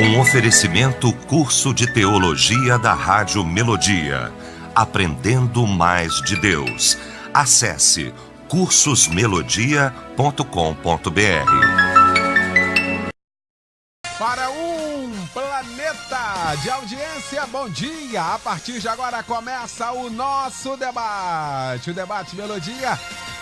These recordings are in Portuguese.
Um oferecimento curso de teologia da Rádio Melodia. Aprendendo mais de Deus. Acesse cursosmelodia.com.br. Para um planeta de audiência, bom dia! A partir de agora começa o nosso debate. O Debate Melodia,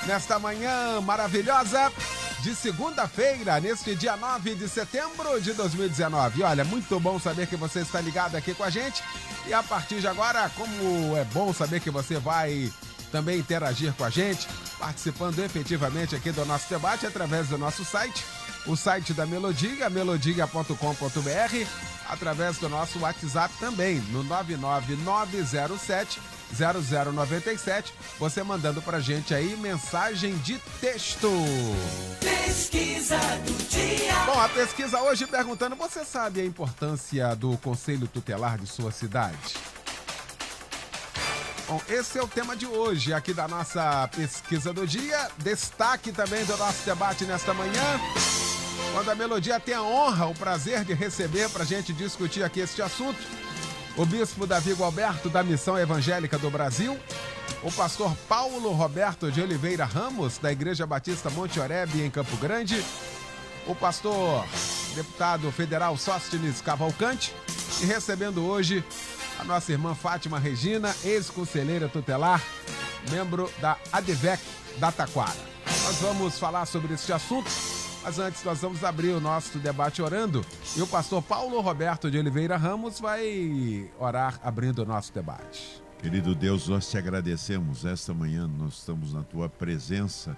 nesta manhã maravilhosa de segunda-feira, neste dia 9 de setembro de 2019. Olha, muito bom saber que você está ligado aqui com a gente. E a partir de agora, como é bom saber que você vai também interagir com a gente, participando efetivamente aqui do nosso debate através do nosso site, o site da Melodia, melodia.com.br, através do nosso WhatsApp também, no 99907-0097, você mandando pra gente aí mensagem de texto. Pesquisa do dia. Bom, a pesquisa hoje perguntando, você sabe a importância do Conselho Tutelar de sua cidade? Bom, esse é o tema de hoje aqui da nossa pesquisa do dia. Destaque também do nosso debate nesta manhã, quando a Melodia tem a honra, o prazer de receber para a gente discutir aqui este assunto, o bispo Davi Gualberto, da Missão Evangélica do Brasil, o pastor Paulo Roberto de Oliveira Ramos, da Igreja Batista Monte Oreb, em Campo Grande, o pastor deputado federal Sóstenes Cavalcante, e recebendo hoje a nossa irmã Fátima Regina, ex-conselheira tutelar, membro da ADVEC da Taquara. Nós vamos falar sobre este assunto, mas antes nós vamos abrir o nosso debate orando, e o pastor Paulo Roberto de Oliveira Ramos vai orar abrindo o nosso debate. Querido Deus, nós te agradecemos. Esta manhã nós estamos na tua presença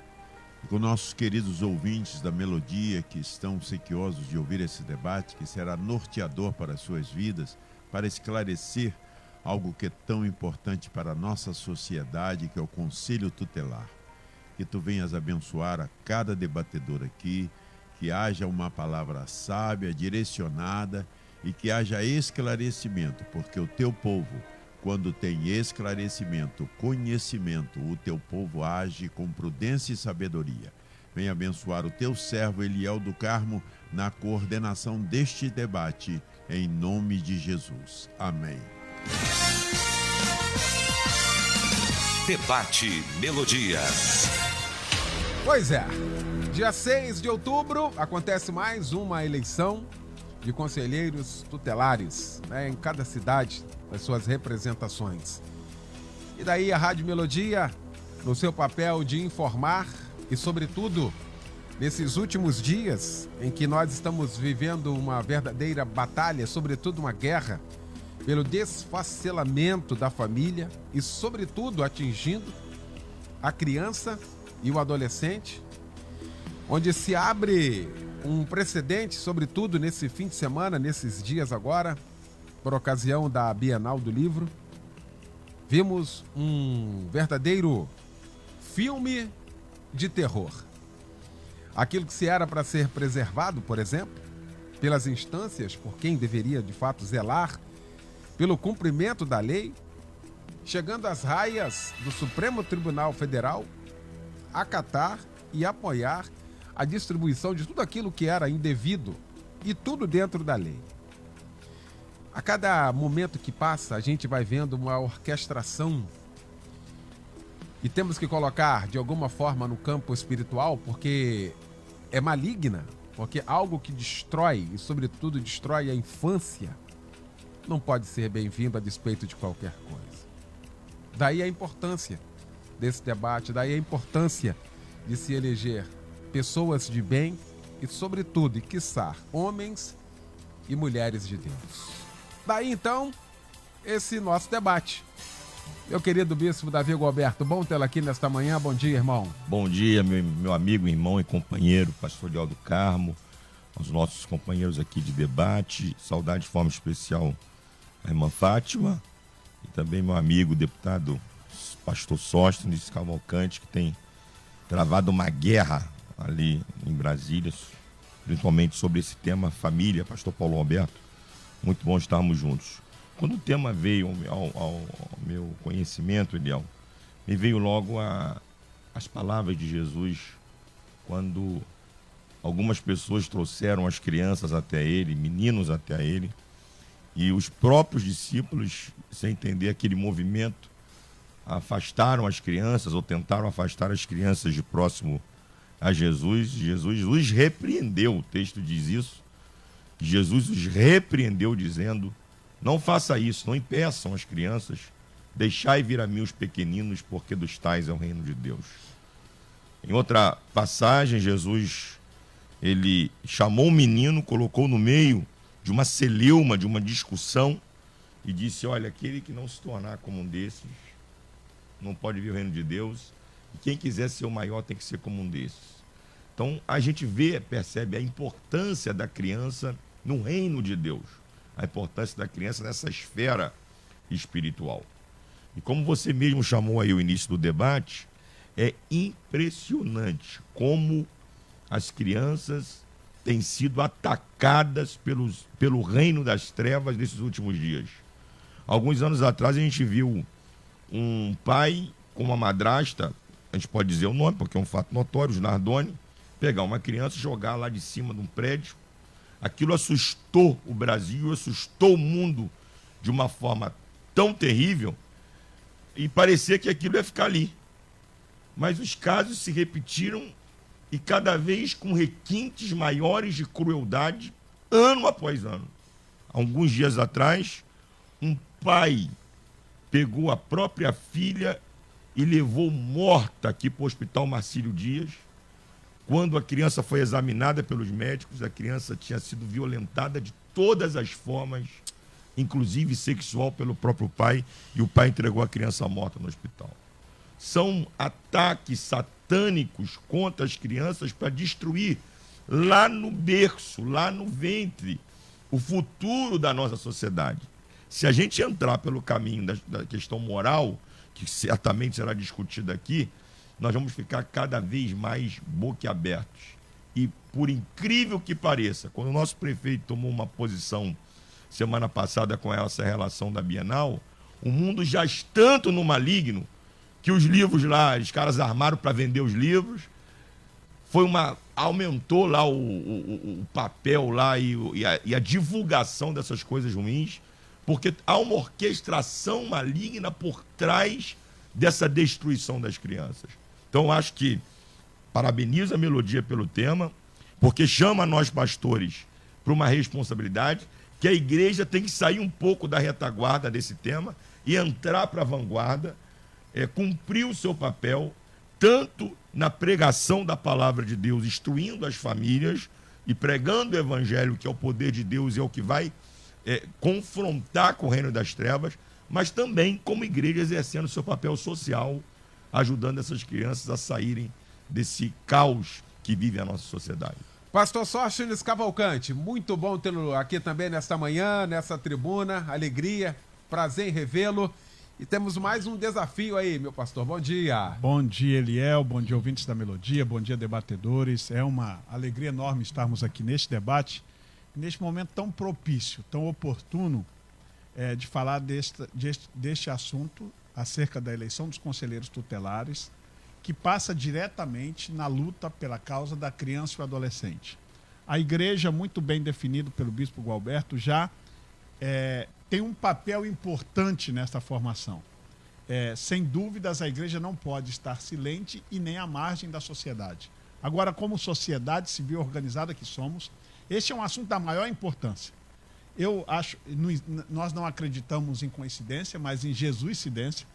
e com nossos queridos ouvintes da Melodia que estão sequiosos de ouvir esse debate, que será norteador para as suas vidas, para esclarecer algo que é tão importante para a nossa sociedade, que é o Conselho Tutelar. Que tu venhas abençoar a cada debatedor aqui, que haja uma palavra sábia, direcionada e que haja esclarecimento, porque o teu povo, quando tem esclarecimento, conhecimento, o teu povo age com prudência e sabedoria. Venha abençoar o teu servo Eliel do Carmo na coordenação deste debate, em nome de Jesus. Amém. Debate Melodia. Pois é, dia 6 de outubro acontece mais uma eleição de conselheiros tutelares, né, em cada cidade, das suas representações. E daí a Rádio Melodia, no seu papel de informar e, sobretudo, nesses últimos dias em que nós estamos vivendo uma verdadeira batalha, sobretudo uma guerra, pelo desfacelamento da família e, sobretudo, atingindo a criança e o adolescente, onde se abre um precedente, sobretudo nesse fim de semana, nesses dias agora, por ocasião da Bienal do Livro, vimos um verdadeiro filme de terror. Aquilo que se era para ser preservado, por exemplo, pelas instâncias, por quem deveria de fato zelar pelo cumprimento da lei, chegando às raias do Supremo Tribunal Federal, acatar e apoiar a distribuição de tudo aquilo que era indevido e tudo dentro da lei. A cada momento que passa, a gente vai vendo uma orquestração e temos que colocar de alguma forma no campo espiritual, porque é maligna, porque algo que destrói e sobretudo destrói a infância não pode ser bem-vindo a despeito de qualquer coisa. Daí a importância desse debate, daí a importância de se eleger pessoas de bem e, sobretudo, e quiçá, homens e mulheres de Deus. Daí, então, esse nosso debate. Meu querido bispo Davi Gualberto, bom tê-lo aqui nesta manhã. Bom dia, irmão. Bom dia, meu amigo, irmão e companheiro, pastor Eliel do Carmo, aos nossos companheiros aqui de debate. Saudade de forma especial a irmã Fátima e também meu amigo, deputado pastor Sóstenes Cavalcante, que tem travado uma guerra ali em Brasília, principalmente sobre esse tema família, pastor Paulo Roberto. Muito bom estarmos juntos. Quando o tema veio ao meu conhecimento, Eliel, me veio logo as palavras de Jesus quando Algumas pessoas trouxeram as crianças até ele, meninos até ele, e os próprios discípulos, sem entender aquele movimento, afastaram as crianças ou tentaram afastar as crianças de próximo a Jesus. Jesus os repreendeu, o texto diz isso. Jesus os repreendeu dizendo: não faça isso, não impeçam as crianças, deixai vir a mim os pequeninos, porque dos tais é o reino de Deus. Em outra passagem, Jesus, ele chamou um menino, colocou no meio de uma celeuma, de uma discussão, e disse: olha, aquele que não se tornar como um desses, não pode ver o reino de Deus, e quem quiser ser o maior tem que ser como um desses. Então, a gente percebe a importância da criança no reino de Deus, a importância da criança nessa esfera espiritual. E como você mesmo chamou aí o início do debate, é impressionante como as crianças têm sido atacadas pelo reino das trevas nesses últimos dias. Alguns anos atrás a gente viu um pai com uma madrasta, a gente pode dizer o nome porque é um fato notório, os Nardoni, pegar uma criança e jogar lá de cima de um prédio. Aquilo assustou o Brasil, assustou o mundo de uma forma tão terrível, e parecia que aquilo ia ficar ali. Mas os casos se repetiram, e cada vez com requintes maiores de crueldade, ano após ano. Alguns dias atrás, um pai pegou a própria filha e levou morta aqui para o Hospital Marcílio Dias. Quando a criança foi examinada pelos médicos, a criança tinha sido violentada de todas as formas, inclusive sexual, pelo próprio pai, e o pai entregou a criança morta no hospital. São ataques satânicos contra as crianças para destruir lá no berço, lá no ventre, o futuro da nossa sociedade. Se a gente entrar pelo caminho da questão moral, que certamente será discutida aqui, nós vamos ficar cada vez mais boquiabertos. E, por incrível que pareça, quando o nosso prefeito tomou uma posição semana passada com essa relação da Bienal, o mundo já está tanto no maligno que os livros lá, os caras armaram para vender os livros, aumentou lá o papel lá e a divulgação dessas coisas ruins, porque há uma orquestração maligna por trás dessa destruição das crianças. Então, eu acho que parabenizo a Melodia pelo tema, porque chama nós pastores para uma responsabilidade, que a igreja tem que sair um pouco da retaguarda desse tema e entrar para a vanguarda, cumprir o seu papel, tanto na pregação da palavra de Deus, instruindo as famílias e pregando o evangelho, que é o poder de Deus e é o que vai confrontar com o reino das trevas, mas também como igreja exercendo o seu papel social, ajudando essas crianças a saírem desse caos que vive a nossa sociedade. Pastor Sóstenes Cavalcante, muito bom tê-lo aqui também nesta manhã, nessa tribuna, alegria, prazer em revê-lo. E temos mais um desafio aí, meu pastor, bom dia. Bom dia, Eliel, bom dia, ouvintes da Melodia, bom dia, debatedores. É uma alegria enorme estarmos aqui neste debate, neste momento tão propício, tão oportuno, de falar deste assunto acerca da eleição dos conselheiros tutelares, que passa diretamente na luta pela causa da criança e do adolescente. A igreja, muito bem definido pelo bispo Gualberto, já tem um papel importante nesta formação. Sem dúvidas, a igreja não pode estar silente e nem à margem da sociedade. Agora, como sociedade civil organizada que somos, este é um assunto da maior importância. Eu acho, nós não acreditamos em coincidência, mas em Jesuscidência.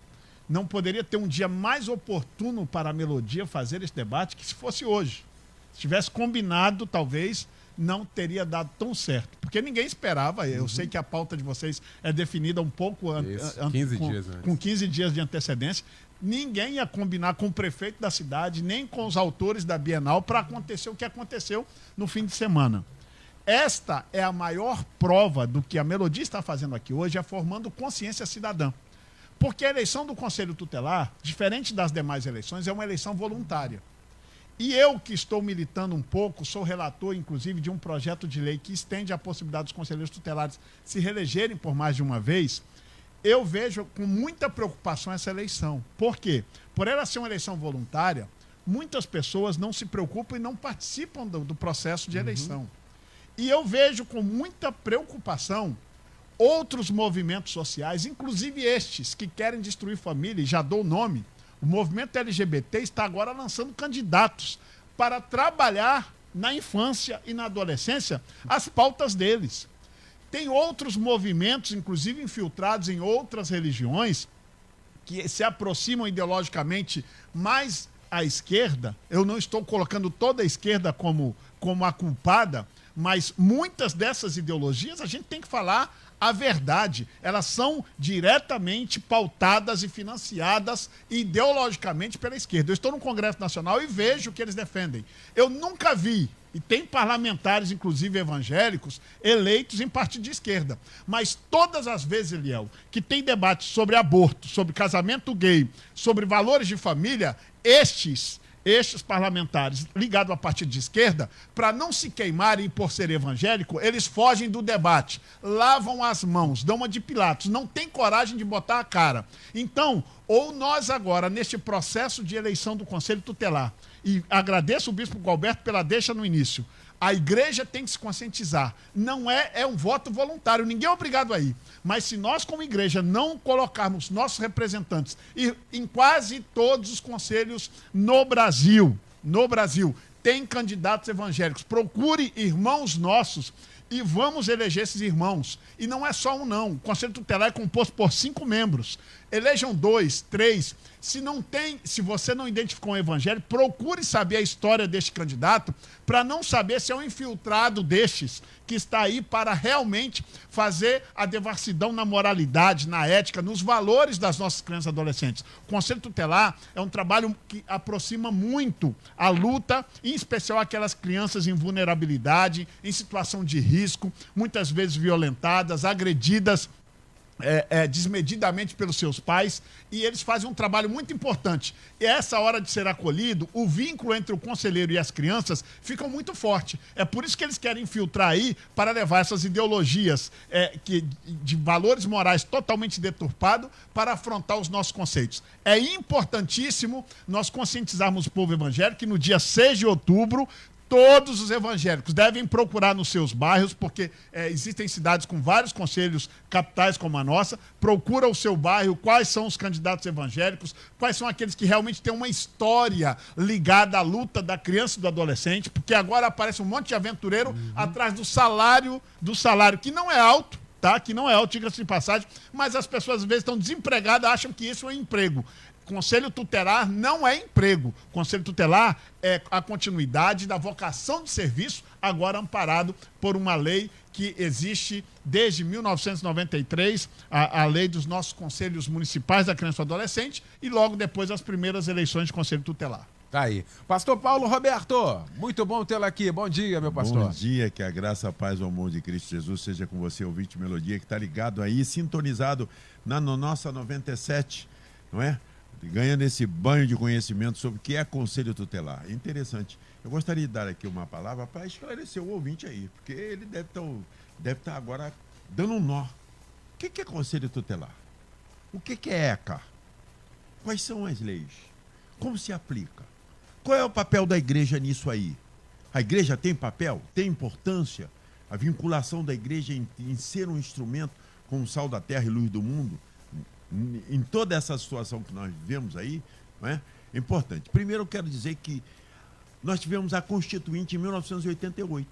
Não poderia ter um dia mais oportuno para a Melodia fazer esse debate que se fosse hoje. Se tivesse combinado, talvez não teria dado tão certo. Porque ninguém esperava. Eu sei que a pauta de vocês é definida um pouco com 15 dias de antecedência. Ninguém ia combinar com o prefeito da cidade, nem com os autores da Bienal, para acontecer o que aconteceu no fim de semana. Esta é a maior prova do que a Melodia está fazendo aqui hoje, formando consciência cidadã. Porque a eleição do Conselho Tutelar, diferente das demais eleições, é uma eleição voluntária. E eu, que estou militando um pouco, sou relator, inclusive, de um projeto de lei que estende a possibilidade dos conselheiros tutelares se reelegerem por mais de uma vez, eu vejo com muita preocupação essa eleição. Por quê? Por ela ser uma eleição voluntária, muitas pessoas não se preocupam e não participam do processo de eleição. E eu vejo com muita preocupação outros movimentos sociais, inclusive estes, que querem destruir família, e já dou o nome. O movimento LGBT está agora lançando candidatos para trabalhar na infância e na adolescência as pautas deles. Tem outros movimentos, inclusive infiltrados em outras religiões, que se aproximam ideologicamente mais à esquerda. Eu não estou colocando toda a esquerda como a culpada, mas muitas dessas ideologias a gente tem que falar a verdade. Elas são diretamente pautadas e financiadas ideologicamente pela esquerda. Eu estou no Congresso Nacional e vejo o que eles defendem. Eu nunca vi, e tem parlamentares, inclusive evangélicos, eleitos em partido de esquerda. Mas todas as vezes, Eliel, que tem debate sobre aborto, sobre casamento gay, sobre valores de família, estes parlamentares ligados a partido de esquerda, para não se queimarem por ser evangélico, eles fogem do debate, lavam as mãos, dão uma de Pilatos, não tem coragem de botar a cara. Então, ou nós agora, neste processo de eleição do Conselho Tutelar, e agradeço o bispo Gualberto pela deixa no início, a igreja tem que se conscientizar. Não é um voto voluntário, ninguém é obrigado a ir. Mas se nós, como igreja, não colocarmos nossos representantes em quase todos os conselhos no Brasil, tem candidatos evangélicos. Procure irmãos nossos e vamos eleger esses irmãos. E não é só um, não. O Conselho Tutelar é composto por 5 membros. Elejam 2, 3. Se você não identificou um evangelho, procure saber a história deste candidato para não saber se é um infiltrado destes que está aí para realmente fazer a devassidão na moralidade, na ética, nos valores das nossas crianças e adolescentes. O Conselho Tutelar é um trabalho que aproxima muito a luta, em especial aquelas crianças em vulnerabilidade, em situação de risco, muitas vezes violentadas, agredidas desmedidamente pelos seus pais, e eles fazem um trabalho muito importante. E essa hora de ser acolhido, o vínculo entre o conselheiro e as crianças fica muito forte. É por isso que eles querem infiltrar aí para levar essas ideologias de valores morais totalmente deturpados para afrontar os nossos conceitos. É importantíssimo nós conscientizarmos o povo evangélico que no dia 6 de outubro todos os evangélicos devem procurar nos seus bairros, porque existem cidades com vários conselhos capitais como a nossa. Procura o seu bairro, quais são os candidatos evangélicos, quais são aqueles que realmente têm uma história ligada à luta da criança e do adolescente, porque agora aparece um monte de aventureiro atrás do salário, que não é alto, tá? Que não é alto, diga-se de passagem, mas as pessoas às vezes estão desempregadas, acham que isso é um emprego. Conselho Tutelar não é emprego. Conselho Tutelar é a continuidade da vocação de serviço, agora amparado por uma lei que existe desde 1993, a lei dos nossos conselhos municipais da criança e do adolescente, e logo depois as primeiras eleições de Conselho Tutelar. Tá aí. Pastor Paulo Roberto, muito bom tê-lo aqui. Bom dia, meu pastor. Bom dia, que a graça, a paz e o amor de Cristo Jesus seja com você, ouvinte Melodia, que está ligado aí, sintonizado na nossa 97, não é? Ganhando esse banho de conhecimento sobre o que é Conselho Tutelar. É interessante. Eu gostaria de dar aqui uma palavra para esclarecer o ouvinte aí, porque ele deve estar agora dando um nó. O que é Conselho Tutelar? O que é ECA? Quais são as leis? Como se aplica? Qual é o papel da igreja nisso aí? A igreja tem papel? Tem importância? A vinculação da igreja em ser um instrumento como sal da terra e luz do mundo? Em toda essa situação que nós vivemos aí, não é importante. Primeiro eu quero dizer que nós tivemos a Constituinte em 1988.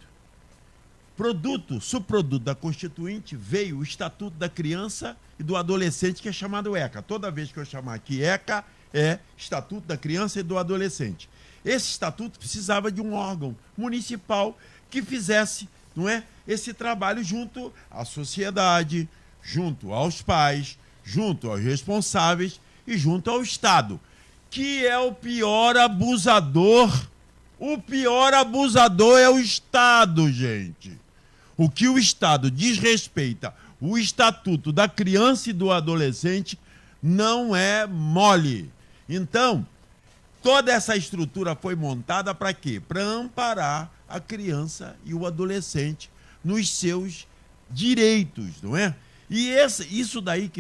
Subproduto da Constituinte veio o Estatuto da Criança e do Adolescente, que é chamado ECA. Toda vez que eu chamar aqui ECA, é Estatuto da Criança e do Adolescente. Esse estatuto precisava de um órgão municipal que fizesse, não é, esse trabalho junto à sociedade, junto aos pais, junto aos responsáveis e junto ao Estado, que é o pior abusador. O pior abusador é o Estado, gente. O que o Estado desrespeita o Estatuto da Criança e do Adolescente não é mole. Então, toda essa estrutura foi montada para quê? Para amparar a criança e o adolescente nos seus direitos, não é? E isso daí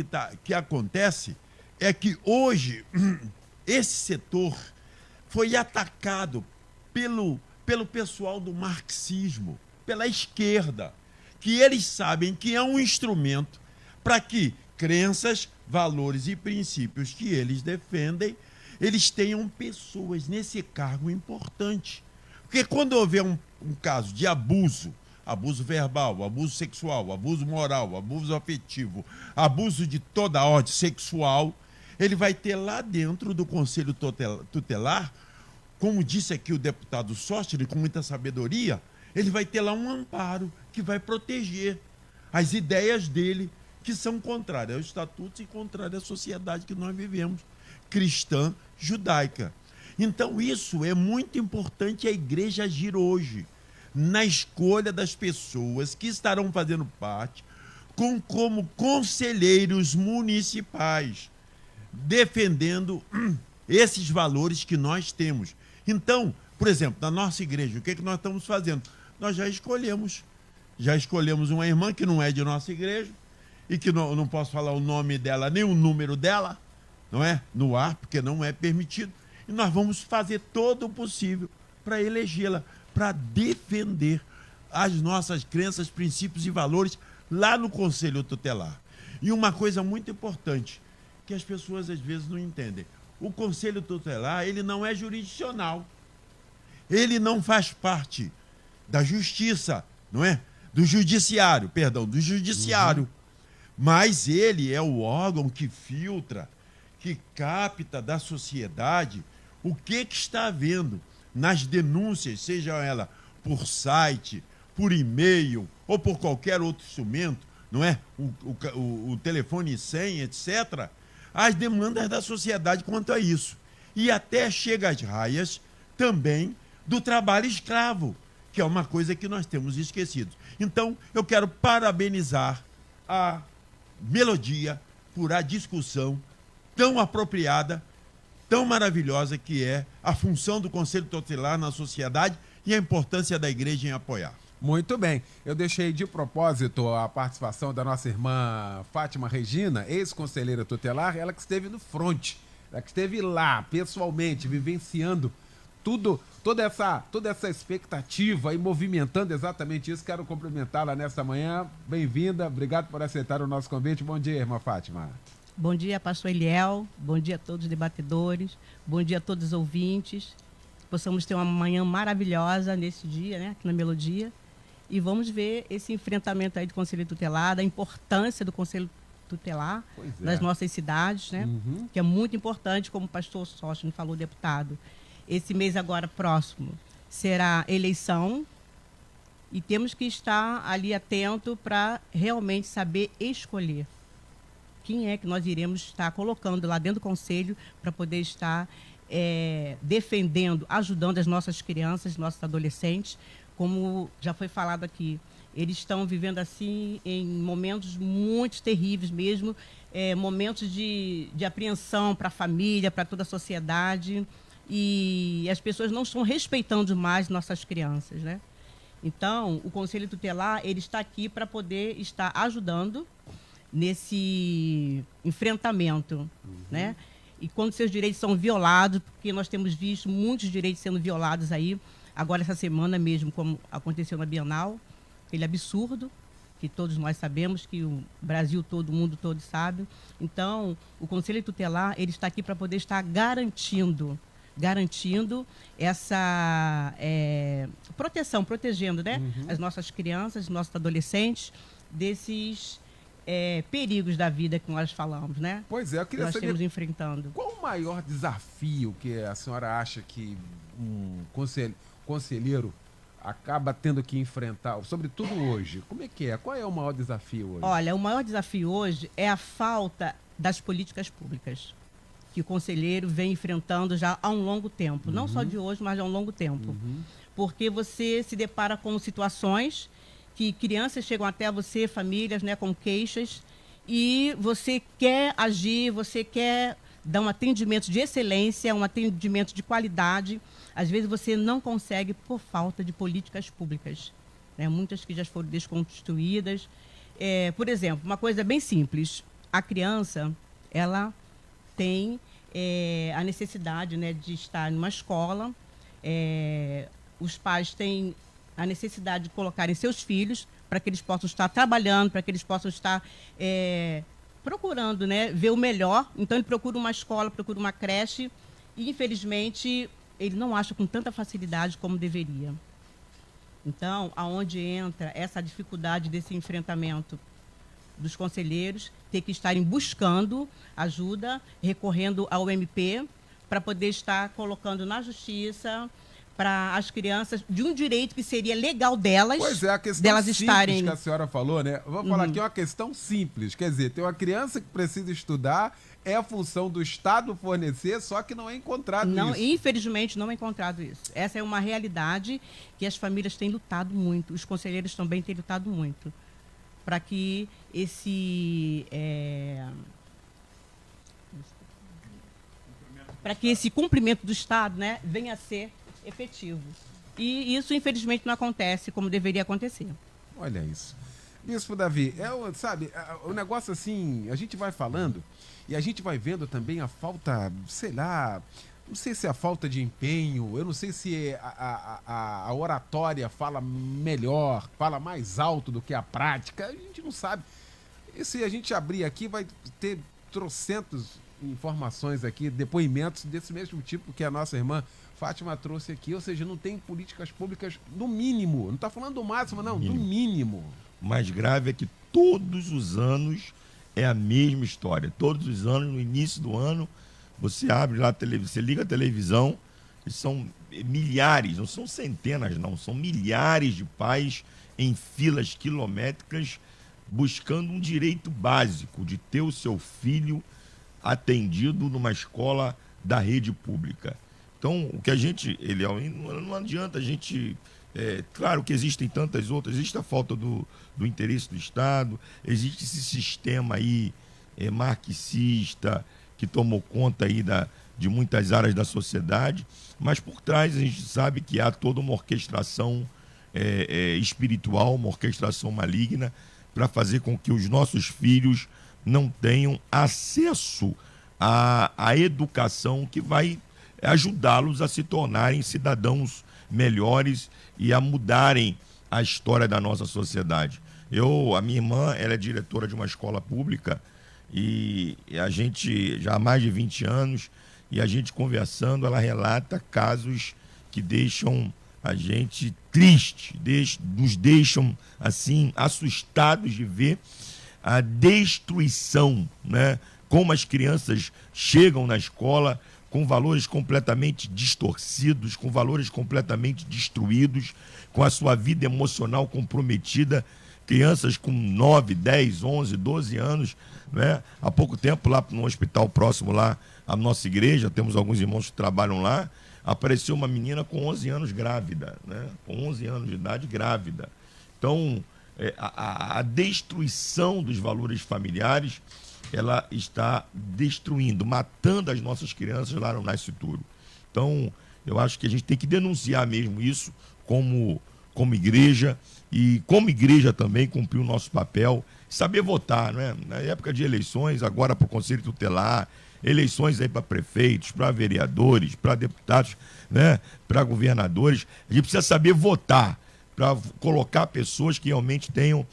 que acontece é que hoje esse setor foi atacado pelo pessoal do marxismo, pela esquerda, que eles sabem que é um instrumento para que crenças, valores e princípios que eles defendem, eles tenham pessoas nesse cargo importante. Porque quando houver um caso de abuso verbal, abuso sexual, abuso moral, abuso afetivo, abuso de toda a ordem sexual, ele vai ter lá dentro do Conselho Tutelar, como disse aqui o deputado Sóstenes, com muita sabedoria, ele vai ter lá um amparo que vai proteger as ideias dele, que são contrárias aos estatutos e contrárias à sociedade que nós vivemos, cristã, judaica. Então isso é muito importante a igreja agir hoje, na escolha das pessoas que estarão fazendo parte como conselheiros municipais, defendendo esses valores que nós temos. Então, por exemplo, na nossa igreja, o que nós estamos fazendo? Nós já escolhemos uma irmã que não é de nossa igreja e que não posso falar o nome dela, nem o número dela, não é? No ar, porque não é permitido. E nós vamos fazer todo o possível para elegê-la, para defender as nossas crenças, princípios e valores lá no Conselho Tutelar. E uma coisa muito importante, que as pessoas às vezes não entendem. O Conselho Tutelar, ele não é jurisdicional. Ele não faz parte da justiça, não é? Do judiciário. Mas ele é o órgão que filtra, que capta da sociedade o que está havendo nas denúncias, seja ela por site, por e-mail ou por qualquer outro instrumento, não é? O telefone 100, etc., as demandas da sociedade quanto a isso. E até chega às raias também do trabalho escravo, que é uma coisa que nós temos esquecido. Então, eu quero parabenizar a Melodia por a discussão tão apropriada, tão maravilhosa que é a função do Conselho Tutelar na sociedade e a importância da igreja em apoiar. Muito bem. Eu deixei de propósito a participação da nossa irmã Fátima Regina, ex-conselheira tutelar, ela que esteve no fronte, ela que esteve lá, pessoalmente, vivenciando toda essa expectativa e movimentando exatamente isso. Quero cumprimentá-la nesta manhã. Bem-vinda, obrigado por aceitar o nosso convite. Bom dia, irmã Fátima. Bom dia, pastor Eliel. Bom dia a todos os debatedores. Bom dia a todos os ouvintes. Possamos ter uma manhã maravilhosa nesse dia, né, aqui na Melodia. E vamos ver esse enfrentamento aí do Conselho Tutelar, da importância do Conselho Tutelar nas nossas cidades, né? Que é muito importante, como o pastor Sóstenes falou, deputado. Esse mês agora próximo será eleição e temos que estar ali atento para realmente saber escolher quem é que nós iremos estar colocando lá dentro do Conselho para poder estar defendendo, ajudando as nossas crianças, nossos adolescentes. Como já foi falado aqui, eles estão vivendo assim em momentos muito terríveis mesmo, momentos de apreensão para a família, para toda a sociedade, e as pessoas não estão respeitando mais nossas crianças, né? Então, o Conselho Tutelar, ele está aqui para poder estar ajudando nesse enfrentamento, né? E quando seus direitos são violados, porque nós temos visto muitos direitos sendo violados aí, agora essa semana mesmo, como aconteceu na Bienal, aquele absurdo, que todos nós sabemos, que o Brasil todo, o mundo todo sabe. Então, o Conselho Tutelar, ele está aqui para poder estar garantindo essa proteção, protegendo, né, as nossas crianças, nossos adolescentes, desses perigos da vida que nós falamos, né? Pois é, eu queria nós saber estamos enfrentando. qual o maior desafio que a senhora acha que um conselheiro acaba tendo que enfrentar, sobretudo hoje. Como é que é? Qual é o maior desafio hoje? Olha, o maior desafio hoje é a falta das políticas públicas que o conselheiro vem enfrentando já há um longo tempo. Não só de hoje, mas há um longo tempo. Porque você se depara com situações que crianças chegam até você, famílias, né, com queixas, e você quer agir, você quer dar um atendimento de excelência, um atendimento de qualidade. Às vezes você não consegue por falta de políticas públicas, né? Muitas que já foram desconstruídas. Por exemplo, uma coisa bem simples. A criança, ela tem a necessidade, né, de estar numa escola. Os pais têm a necessidade de colocarem seus filhos para que eles possam estar trabalhando, para que eles possam estar procurando, né, ver o melhor. Então, ele procura uma escola, procura uma creche e, infelizmente, ele não acha com tanta facilidade como deveria. Então, aonde entra essa dificuldade desse enfrentamento dos conselheiros, ter que estarem buscando ajuda, recorrendo ao MP, para poder estar colocando na justiça para as crianças de um direito que seria legal delas. Pois é, a questão delas simples estarem... que a senhora falou, né? Vamos falar aqui uma questão simples. Quer dizer, tem uma criança que precisa estudar, é a função do Estado fornecer, só que não é encontrado isso. Infelizmente, não é encontrado isso. Essa é uma realidade que as famílias têm lutado muito, os conselheiros também têm lutado muito, para que esse cumprimento do Estado, né, venha a ser efetivo. E isso, infelizmente, não acontece como deveria acontecer. Olha isso. Bispo Davi, sabe, o negócio assim, a gente vai falando e a gente vai vendo também a falta, sei lá, não sei se é a falta de empenho, eu não sei se a oratória fala melhor, fala mais alto do que a prática, a gente não sabe. E se a gente abrir aqui, vai ter trocentos informações aqui, depoimentos desse mesmo tipo que a nossa irmã Fátima trouxe aqui, ou seja, não tem políticas públicas no mínimo, não está falando do máximo, não, do mínimo. O mais grave é que todos os anos é a mesma história. Todos os anos, no início do ano, você abre lá a televisão, você liga a televisão, e são milhares, não são centenas não, são milhares de pais em filas quilométricas buscando um direito básico de ter o seu filho atendido numa escola da rede pública. Então, o que a gente, não adianta a gente... claro que existem tantas outras, existe a falta do interesse do Estado, existe esse sistema aí marxista que tomou conta aí de muitas áreas da sociedade, mas por trás a gente sabe que há toda uma orquestração espiritual, uma orquestração maligna para fazer com que os nossos filhos não tenham acesso à educação que vai ajudá-los a se tornarem cidadãos melhores e a mudarem a história da nossa sociedade. A minha irmã, ela é diretora de uma escola pública e a gente, já há mais de 20 anos, e a gente conversando, ela relata casos que deixam a gente triste, nos deixam, assim, assustados de ver a destruição, né? Como as crianças chegam na escola com valores completamente distorcidos, com valores completamente destruídos, com a sua vida emocional comprometida, crianças com 9, 10, 11, 12 anos, né? Há pouco tempo, lá no hospital próximo lá à nossa igreja, temos alguns irmãos que trabalham lá, apareceu uma menina com 11 anos grávida, né? Com 11 anos de idade grávida. Então, a destruição dos valores familiares, ela está destruindo, matando as nossas crianças lá no Nascituro. Então, eu acho que a gente tem que denunciar mesmo isso como igreja, e como igreja também cumprir o nosso papel, saber votar, não é? Na época de eleições, agora para o Conselho Tutelar, eleições aí para prefeitos, para vereadores, para deputados, né? Para governadores, a gente precisa saber votar, para colocar pessoas que realmente tenham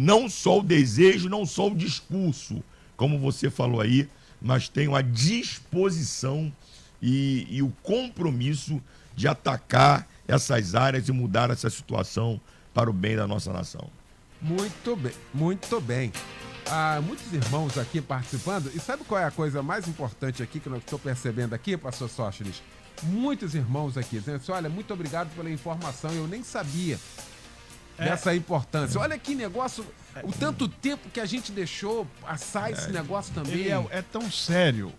não só o desejo, não só o discurso, como você falou aí, mas tenham a disposição e o compromisso de atacar essas áreas e mudar essa situação para o bem da nossa nação. Muito bem, muito bem. Muitos irmãos aqui participando, e sabe qual é a coisa mais importante aqui que eu estou percebendo aqui, pastor Sóstenes? Muitos irmãos aqui dizendo assim, olha, muito obrigado pela informação, eu nem sabia dessa importância. Olha que negócio, o tanto tempo que a gente deixou passar esse negócio também. É tão sério,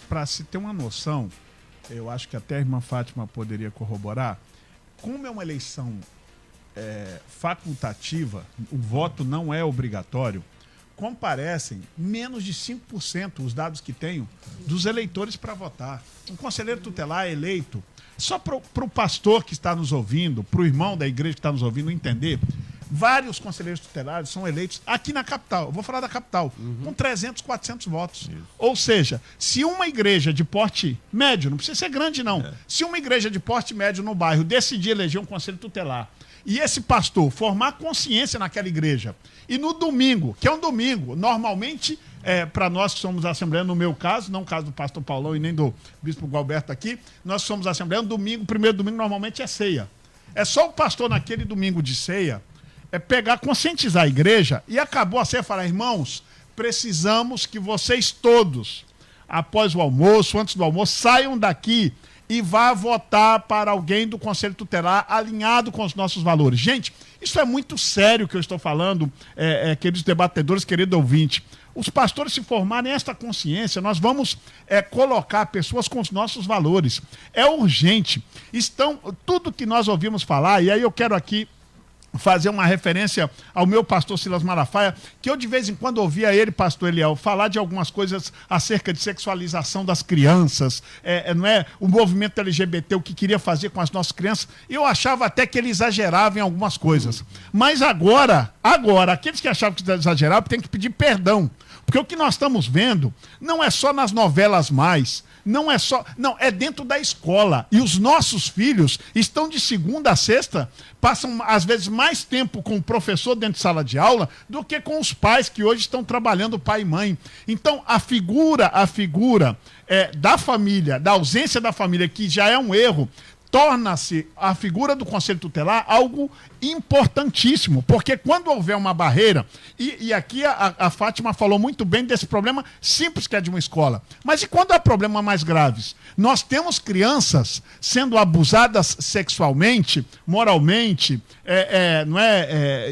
para se ter uma noção, eu acho que até a irmã Fátima poderia corroborar, como é uma eleição facultativa, o voto não é obrigatório, comparecem menos de 5%, os dados que tenho, dos eleitores para votar. Um conselheiro tutelar é eleito, só para o pastor que está nos ouvindo, para o irmão da igreja que está nos ouvindo entender, vários conselheiros tutelares são eleitos aqui na capital, eu vou falar da capital, com 300, 400 votos. Isso. Ou seja, se uma igreja de porte médio, não precisa ser grande não, se uma igreja de porte médio no bairro decidir eleger um conselho tutelar, e esse pastor formar consciência naquela igreja, e no domingo, que é um domingo, normalmente, para nós que somos assembleanos, no meu caso, não o caso do pastor Paulão e nem do bispo Gualberto aqui, nós que somos assembleanos, domingo, primeiro domingo normalmente é ceia. É só o pastor naquele domingo de ceia, pegar, conscientizar a igreja, e acabou a ceia, falar, irmãos, precisamos que vocês todos, após o almoço, antes do almoço, saiam daqui e vá votar para alguém do Conselho Tutelar alinhado com os nossos valores. Gente, isso é muito sério que eu estou falando, queridos debatedores, querido ouvinte. Os pastores se formarem esta consciência, nós vamos colocar pessoas com os nossos valores. É urgente. Tudo que nós ouvimos falar, e aí eu quero aqui fazer uma referência ao meu pastor Silas Malafaia, que eu de vez em quando ouvia ele, pastor Eliel, falar de algumas coisas acerca de sexualização das crianças, não é? O movimento LGBT, o que queria fazer com as nossas crianças, eu achava até que ele exagerava em algumas coisas. Mas agora, aqueles que achavam que exageravam têm que pedir perdão, porque o que nós estamos vendo não é só nas novelas mais, não, é dentro da escola. E os nossos filhos estão de segunda a sexta, passam às vezes mais tempo com o professor dentro de sala de aula do que com os pais que hoje estão trabalhando, pai e mãe. Então, a figura da família, da ausência da família, que já é um erro, torna-se a figura do Conselho Tutelar algo importantíssimo, porque quando houver uma barreira, e aqui a Fátima falou muito bem desse problema simples que é de uma escola, mas e quando há problemas mais graves? Nós temos crianças sendo abusadas sexualmente, moralmente,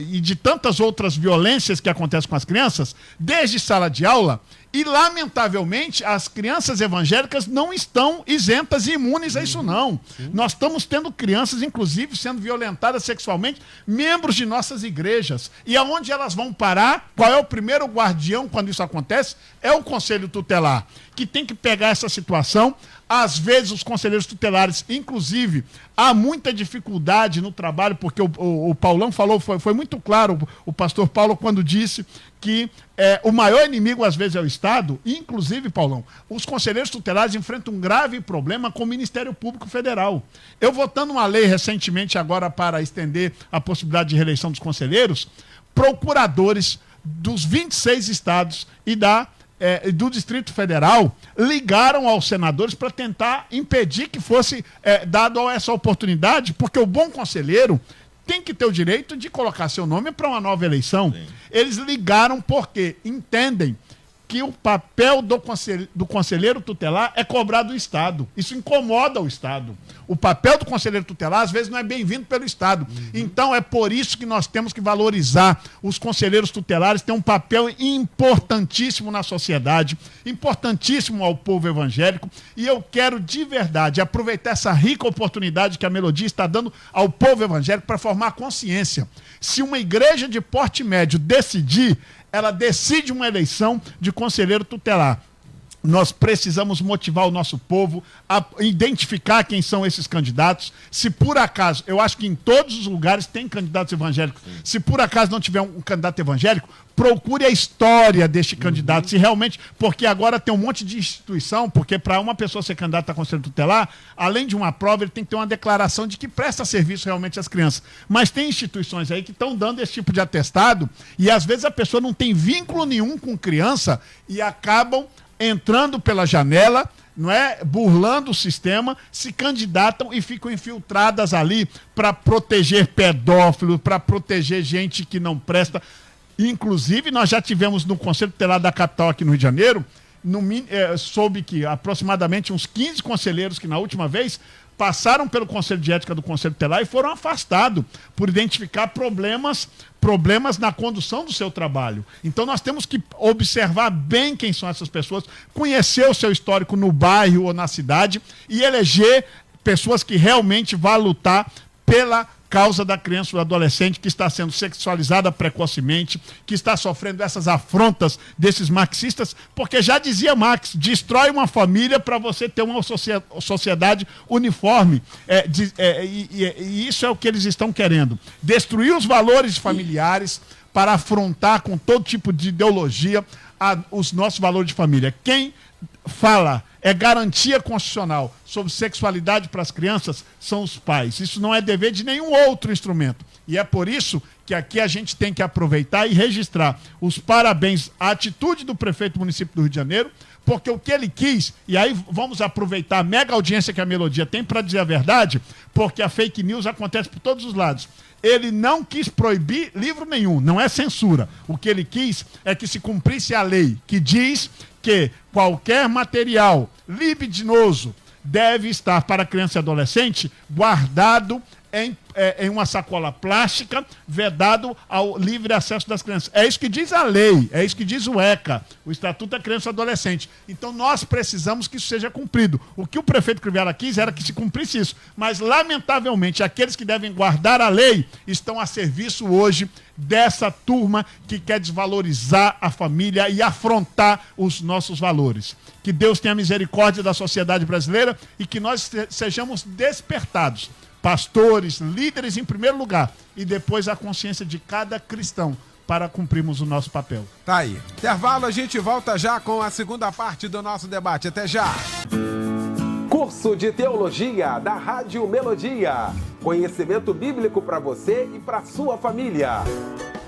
e de tantas outras violências que acontecem com as crianças, desde sala de aula. E, lamentavelmente, as crianças evangélicas não estão isentas e imunes a isso, não. Sim. Nós estamos tendo crianças, inclusive, sendo violentadas sexualmente, membros de nossas igrejas. E aonde elas vão parar? Qual é o primeiro guardião quando isso acontece? É o Conselho Tutelar, que tem que pegar essa situação. Às vezes, os conselheiros tutelares, inclusive, há muita dificuldade no trabalho, porque o Paulão falou, foi muito claro, o pastor Paulo, quando disse que o maior inimigo, às vezes, é o Estado. Inclusive, Paulão, os conselheiros tutelares enfrentam um grave problema com o Ministério Público Federal. Eu votando uma lei recentemente agora para estender a possibilidade de reeleição dos conselheiros, procuradores dos 26 estados e do Distrito Federal ligaram aos senadores para tentar impedir que fosse dado essa oportunidade, porque o bom conselheiro tem que ter o direito de colocar seu nome para uma nova eleição. Sim. Eles ligaram porque entendem que o papel do conselheiro tutelar é cobrar do Estado. Isso incomoda o Estado. O papel do conselheiro tutelar, às vezes, não é bem-vindo pelo Estado. Uhum. Então, é por isso que nós temos que valorizar os conselheiros tutelares, têm um papel importantíssimo na sociedade, importantíssimo ao povo evangélico, e eu quero, de verdade, aproveitar essa rica oportunidade que a Melodia está dando ao povo evangélico para formar consciência. Se uma igreja de porte médio decidir, ela decide uma eleição de conselheiro tutelar. Nós precisamos motivar o nosso povo a identificar quem são esses candidatos. Se por acaso, eu acho que em todos os lugares tem candidatos evangélicos. Sim. Se por acaso não tiver um candidato evangélico, procure a história deste candidato. Se realmente, porque agora tem um monte de instituição, porque para uma pessoa ser candidata a conselho tutelar, além de uma prova, ele tem que ter uma declaração de que presta serviço realmente às crianças. Mas tem instituições aí que estão dando esse tipo de atestado e às vezes a pessoa não tem vínculo nenhum com criança e acabam entrando pela janela, não é, burlando o sistema, se candidatam e ficam infiltradas ali para proteger pedófilos, para proteger gente que não presta. Inclusive, nós já tivemos no Conselho Tutelar da capital aqui no Rio de Janeiro, soube que aproximadamente uns 15 conselheiros que na última vez passaram pelo Conselho de Ética do Conselho Tutelar e foram afastados por identificar problemas na condução do seu trabalho. Então nós temos que observar bem quem são essas pessoas, conhecer o seu histórico no bairro ou na cidade e eleger pessoas que realmente vão lutar pela causa da criança ou do adolescente que está sendo sexualizada precocemente, que está sofrendo essas afrontas desses marxistas, porque já dizia Marx, destrói uma família para você ter uma sociedade uniforme. E isso é o que eles estão querendo. Destruir os valores familiares para afrontar com todo tipo de ideologia os nossos valores de família. Quem fala é garantia constitucional sobre sexualidade para as crianças são os pais. Isso não é dever de nenhum outro instrumento. E é por isso que aqui a gente tem que aproveitar e registrar os parabéns à atitude do prefeito do município do Rio de Janeiro, porque o que ele quis, e aí vamos aproveitar a mega audiência que a Melodia tem para dizer a verdade, porque a fake news acontece por todos os lados. Ele não quis proibir livro nenhum, não é censura. O que ele quis é que se cumprisse a lei que diz que qualquer material libidinoso deve estar para criança e adolescente guardado em uma sacola plástica, vedado ao livre acesso das crianças. É isso que diz a lei, é isso que diz o ECA, o Estatuto da Criança e Adolescente. Então nós precisamos que isso seja cumprido. O que o prefeito Crivella quis era que se cumprisse isso, mas lamentavelmente aqueles que devem guardar a lei estão a serviço hoje dessa turma que quer desvalorizar a família e afrontar os nossos valores. Que Deus tenha misericórdia da sociedade brasileira e que nós sejamos despertados. Pastores, líderes em primeiro lugar e depois a consciência de cada cristão para cumprirmos o nosso papel. Tá aí. Intervalo, a gente volta já com a segunda parte do nosso debate. Até já! Curso de Teologia da Rádio Melodia. Conhecimento bíblico para você e para sua família.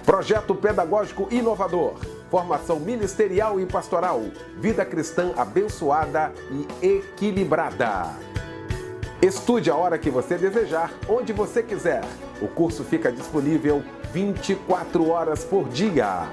Projeto pedagógico inovador. Formação ministerial e pastoral. Vida cristã abençoada e equilibrada. Estude a hora que você desejar, onde você quiser. O curso fica disponível 24 horas por dia.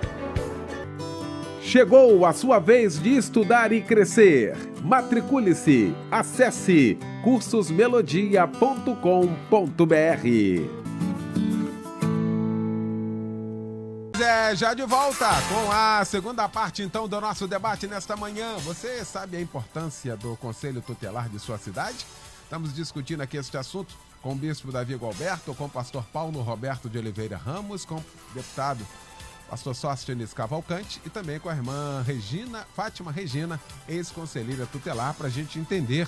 Chegou a sua vez de estudar e crescer. Matricule-se. Acesse cursosmelodia.com.br. Já de volta com a segunda parte, então, do nosso debate nesta manhã. Você sabe a importância do Conselho Tutelar de sua cidade? Estamos discutindo aqui este assunto com o bispo Davi Gualberto, com o pastor Paulo Roberto de Oliveira Ramos, com o deputado pastor Sóstenes Cavalcante e também com a irmã Fátima Regina, ex-conselheira tutelar, para a gente entender,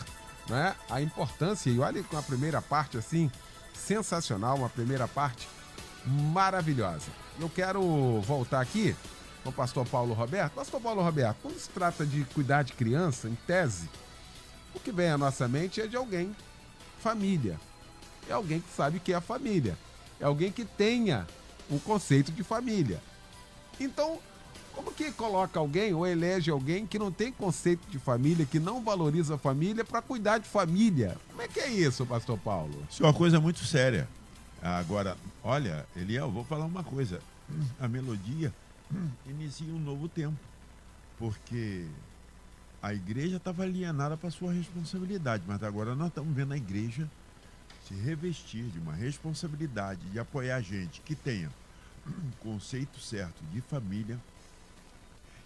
né, a importância. E olha, com a primeira parte assim, sensacional, uma primeira parte maravilhosa. Eu quero voltar aqui com o pastor Paulo Roberto. Pastor Paulo Roberto, quando se trata de cuidar de criança, em tese, o que vem à nossa mente é de alguém, família. É alguém que sabe o que é a família. É alguém que tenha o conceito de família. Então, como que coloca alguém ou elege alguém que não tem conceito de família, que não valoriza a família para cuidar de família? Como é que é isso, pastor Paulo? Isso é uma coisa muito séria. Agora, olha, Eliel, vou falar uma coisa. A Melodia inicia um novo tempo, porque a igreja estava alienada para a sua responsabilidade, mas agora nós estamos vendo a igreja se revestir de uma responsabilidade de apoiar gente que tenha um conceito certo de família,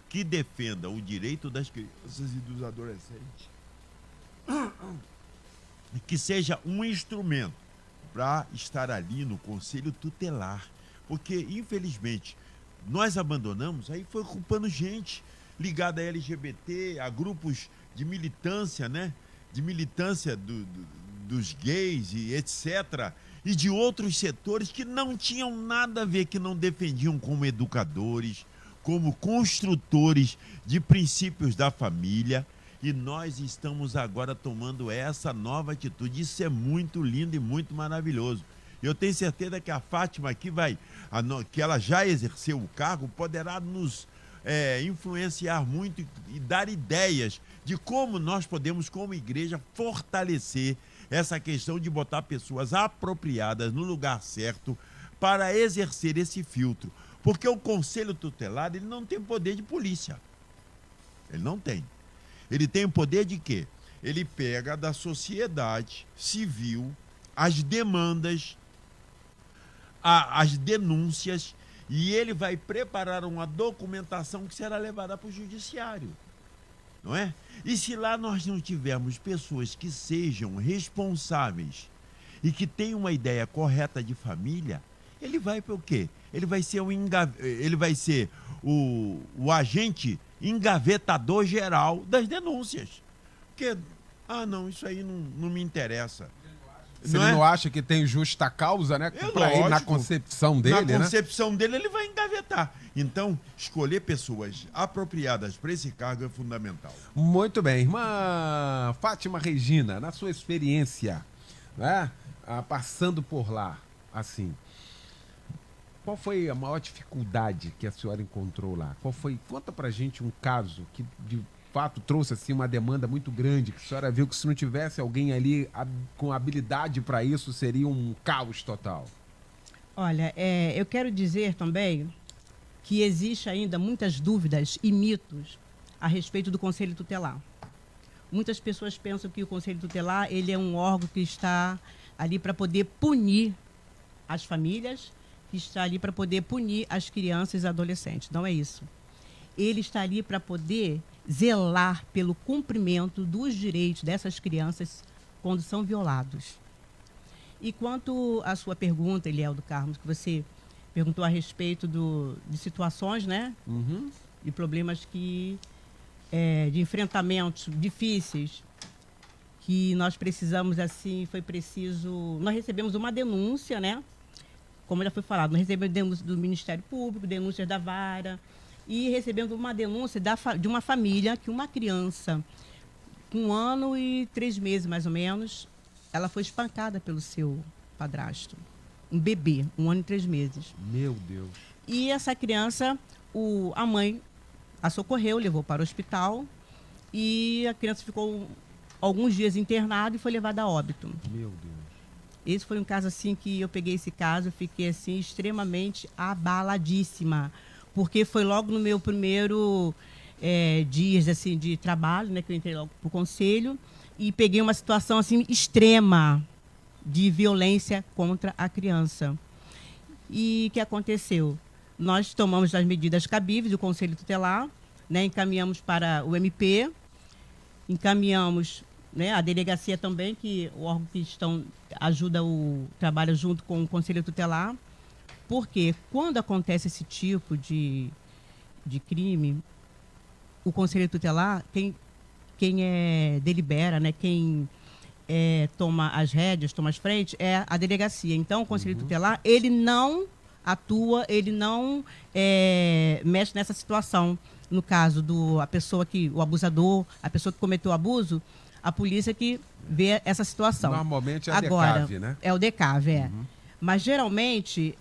que defenda o direito das crianças e dos adolescentes, que seja um instrumento para estar ali no conselho tutelar, porque infelizmente nós abandonamos, aí foi culpando gente ligada a LGBT, a grupos de militância, né? De militância dos gays e etc. E de outros setores que não tinham nada a ver, que não defendiam como educadores, como construtores de princípios da família. E nós estamos agora tomando essa nova atitude. Isso é muito lindo e muito maravilhoso. Eu tenho certeza que a Fátima aqui que ela já exerceu o cargo, poderá nos influenciar muito e dar ideias de como nós podemos, como igreja, fortalecer essa questão de botar pessoas apropriadas no lugar certo para exercer esse filtro. Porque o Conselho Tutelar, ele não tem poder de polícia. Ele não tem. Ele tem o poder de quê? Ele pega da sociedade civil as demandas, as denúncias, e ele vai preparar uma documentação que será levada para o judiciário, não é? E se lá nós não tivermos pessoas que sejam responsáveis e que tem uma ideia correta de família, ele vai para o quê? Ele vai ser o agente engavetador geral das denúncias. Porque, não, isso aí não me interessa. Se ele não acha que tem justa causa, né? Para ele, na concepção dele, né? Na concepção dele, ele vai engavetar. Então, escolher pessoas apropriadas para esse cargo é fundamental. Muito bem. Irmã Fátima Regina, na sua experiência, né? Passando por lá, assim, qual foi a maior dificuldade que a senhora encontrou lá? Conta pra gente um caso que, de fato, trouxe assim uma demanda muito grande, que a senhora viu que se não tivesse alguém ali com habilidade para isso, seria um caos total. Olha, eu quero dizer também que existe ainda muitas dúvidas e mitos a respeito do Conselho Tutelar. Muitas pessoas pensam que o Conselho Tutelar ele é um órgão que está ali para poder punir as famílias, que está ali para poder punir as crianças e adolescentes. Não é isso. Ele está ali para poder zelar pelo cumprimento dos direitos dessas crianças quando são violados. E quanto à sua pergunta, Eliel do Carmo, que você perguntou a respeito de situações, né? De problemas de enfrentamentos difíceis, que nós precisamos, assim, nós recebemos uma denúncia, né? Como já foi falado, nós recebemos denúncias do Ministério Público, denúncias da Vara, e recebemos uma denúncia de uma família que uma criança, com 1 ano e 3 meses, mais ou menos, ela foi espancada pelo seu padrasto. Um bebê, 1 ano e 3 meses. Meu Deus. E essa criança, a mãe a socorreu, levou para o hospital, e a criança ficou alguns dias internada e foi levada a óbito. Meu Deus. Esse foi um caso assim que eu peguei esse caso, eu fiquei assim extremamente abaladíssima, porque foi logo no meu primeiro dias assim de trabalho, né, que eu entrei logo para o conselho e peguei uma situação assim extrema de violência contra a criança. E o que aconteceu? Nós tomamos as medidas cabíveis do Conselho Tutelar, né, encaminhamos para o MP, encaminhamos, né, a delegacia também, que o órgão que ajuda o trabalho junto com o Conselho Tutelar, porque quando acontece esse tipo de crime, o Conselho Tutelar, quem delibera, né, quem toma as rédeas, toma as frentes, é a delegacia. Então, o Conselho Tutelar, ele não atua, ele não mexe nessa situação. No caso o abusador, a pessoa que cometeu o abuso, a polícia que vê essa situação. Normalmente é agora, DECAV, né? É o DECAV, Mas, geralmente,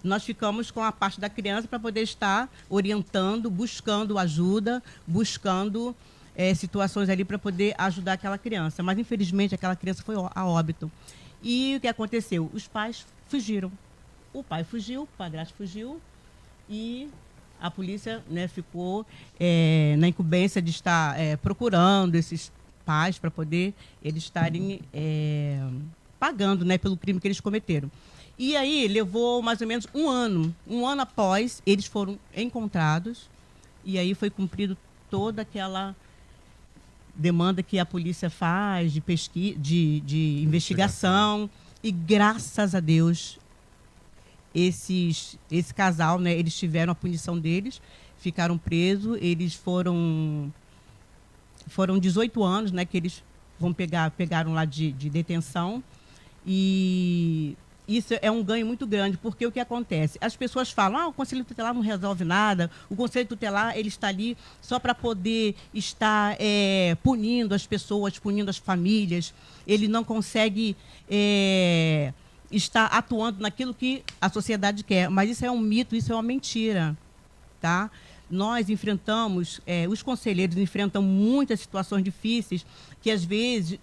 nós ficamos com a parte da criança para poder estar orientando, buscando ajuda, buscando situações ali para poder ajudar aquela criança. Mas, infelizmente, aquela criança foi a óbito. E o que aconteceu? Os pais fugiram. O pai fugiu, o padrasto fugiu e a polícia, né, ficou na incumbência de estar procurando esses pais para poder eles estarem pagando, né, pelo crime que eles cometeram. E aí levou mais ou menos 1 ano. 1 ano após, eles foram encontrados e aí foi cumprido toda aquela demanda que a polícia faz de pesquisa, de investigação. E graças a Deus, esse casal, né, eles tiveram a punição deles, ficaram presos, eles foram 18 anos, né, que eles pegaram lá de detenção, e isso é um ganho muito grande, porque o que acontece? As pessoas falam, o Conselho Tutelar não resolve nada, o Conselho Tutelar ele está ali só para poder estar punindo as pessoas, punindo as famílias, ele não consegue estar atuando naquilo que a sociedade quer, mas isso é um mito, isso é uma mentira, tá? Nós enfrentamos, os conselheiros enfrentam muitas situações difíceis que às vezes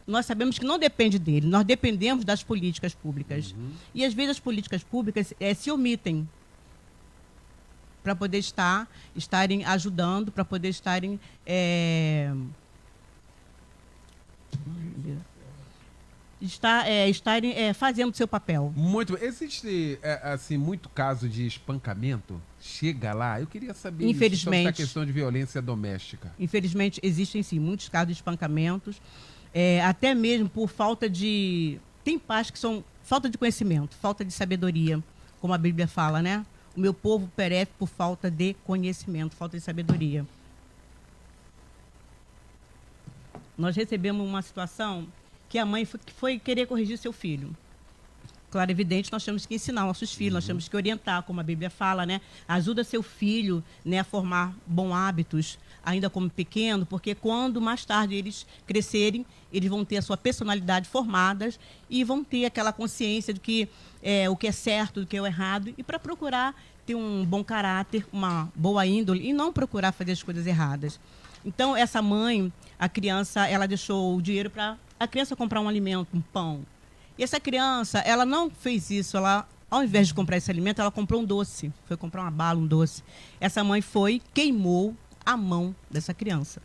nós sabemos que não depende dele, nós dependemos das políticas públicas. E às vezes as políticas públicas se omitem para poder estarem ajudando, para poder estarem estarem fazendo seu papel. Muito. Existe assim muito caso de espancamento? Chega lá, eu queria saber Infelizmente, sobre essa questão de violência doméstica. Infelizmente existem sim muitos casos de espancamentos, até mesmo por falta de tem pais que são falta de conhecimento, falta de sabedoria, como a Bíblia fala, né? O meu povo perece por falta de conhecimento, falta de sabedoria. Nós recebemos uma situação que a mãe foi querer corrigir seu filho. Claro, evidente, nós temos que ensinar nossos filhos, nós temos que orientar, como a Bíblia fala, né? Ajuda seu filho, né, a formar bons hábitos, ainda como pequeno, porque quando mais tarde eles crescerem, eles vão ter a sua personalidade formada e vão ter aquela consciência de que o que é certo, do que é o errado, e para procurar ter um bom caráter, uma boa índole, e não procurar fazer as coisas erradas. Então, essa mãe, a criança, ela deixou o dinheiro para a criança comprar um alimento, um pão. E essa criança, ela não fez isso, ela, ao invés de comprar esse alimento, ela comprou um doce, foi comprar uma bala, um doce. Essa mãe queimou a mão dessa criança.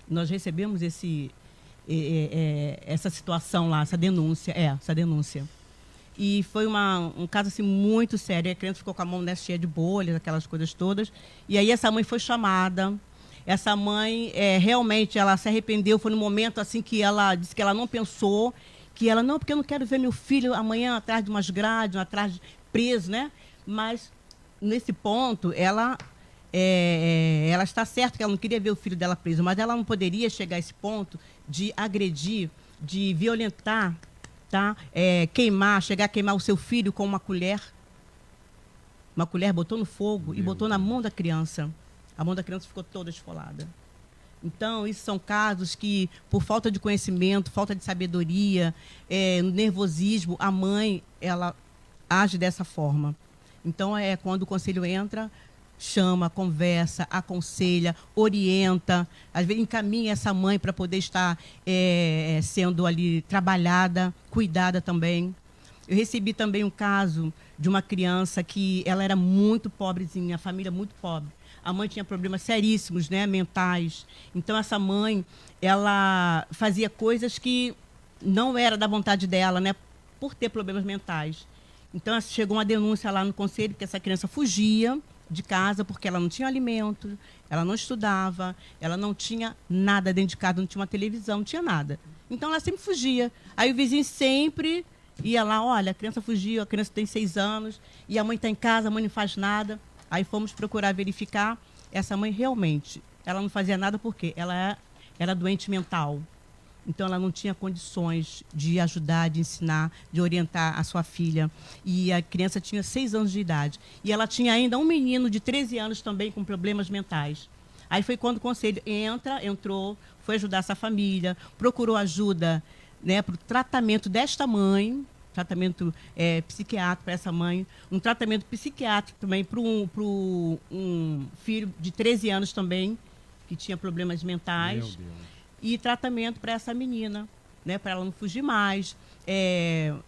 Nós recebemos essa situação lá, essa denúncia. E foi um caso assim, muito sério. A criança ficou com a mão, né, cheia de bolhas, aquelas coisas todas. E aí essa mãe foi chamada. Essa mãe, realmente, ela se arrependeu. Foi no momento assim que ela disse que ela não pensou, que ela, não, porque eu não quero ver meu filho amanhã atrás de umas grades, atrás preso, né? Mas, nesse ponto, ela está certa que ela não queria ver o filho dela preso, mas ela não poderia chegar a esse ponto de agredir, de violentar, tá? Chegar a queimar o seu filho com uma colher. Uma colher botou no fogo e botou na mão da criança. A mão da criança ficou toda esfolada. Então, isso são casos que, por falta de conhecimento, falta de sabedoria, nervosismo, a mãe, ela age dessa forma. Então, quando o conselho entra, chama, conversa, aconselha, orienta, às vezes encaminha essa mãe para poder estar sendo ali trabalhada, cuidada também. Eu recebi também um caso de uma criança que ela era muito pobrezinha, a família muito pobre. A mãe tinha problemas seríssimos, né, mentais. Então, essa mãe, ela fazia coisas que não era da vontade dela, né, por ter problemas mentais. Então, chegou uma denúncia lá no conselho que essa criança fugia de casa porque ela não tinha alimento, ela não estudava, ela não tinha nada dentro de casa, não tinha uma televisão, não tinha nada. Então, ela sempre fugia. Aí o vizinho sempre ia lá, olha, a criança fugiu, a criança tem 6 anos, e a mãe está em casa, a mãe não faz nada. Aí fomos procurar verificar, essa mãe realmente, ela não fazia nada porque ela era doente mental. Então, ela não tinha condições de ajudar, de ensinar, de orientar a sua filha. E a criança tinha 6 anos de idade. E ela tinha ainda um menino de 13 anos também com problemas mentais. Aí foi quando o conselho entrou, foi ajudar essa família, procurou ajuda, né, para o tratamento desta mãe, tratamento psiquiátrico para essa mãe, um tratamento psiquiátrico também para um filho de 13 anos também, que tinha problemas mentais. Meu Deus. E tratamento para essa menina, né, para ela não fugir mais.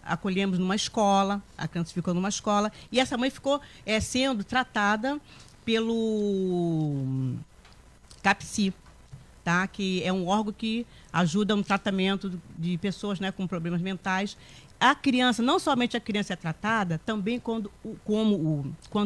Acolhemos numa escola, a criança ficou numa escola, e essa mãe ficou sendo tratada pelo CAPSI, tá? Que é um órgão que ajuda no tratamento de pessoas, né, com problemas mentais. A criança, não somente a criança é tratada, também quando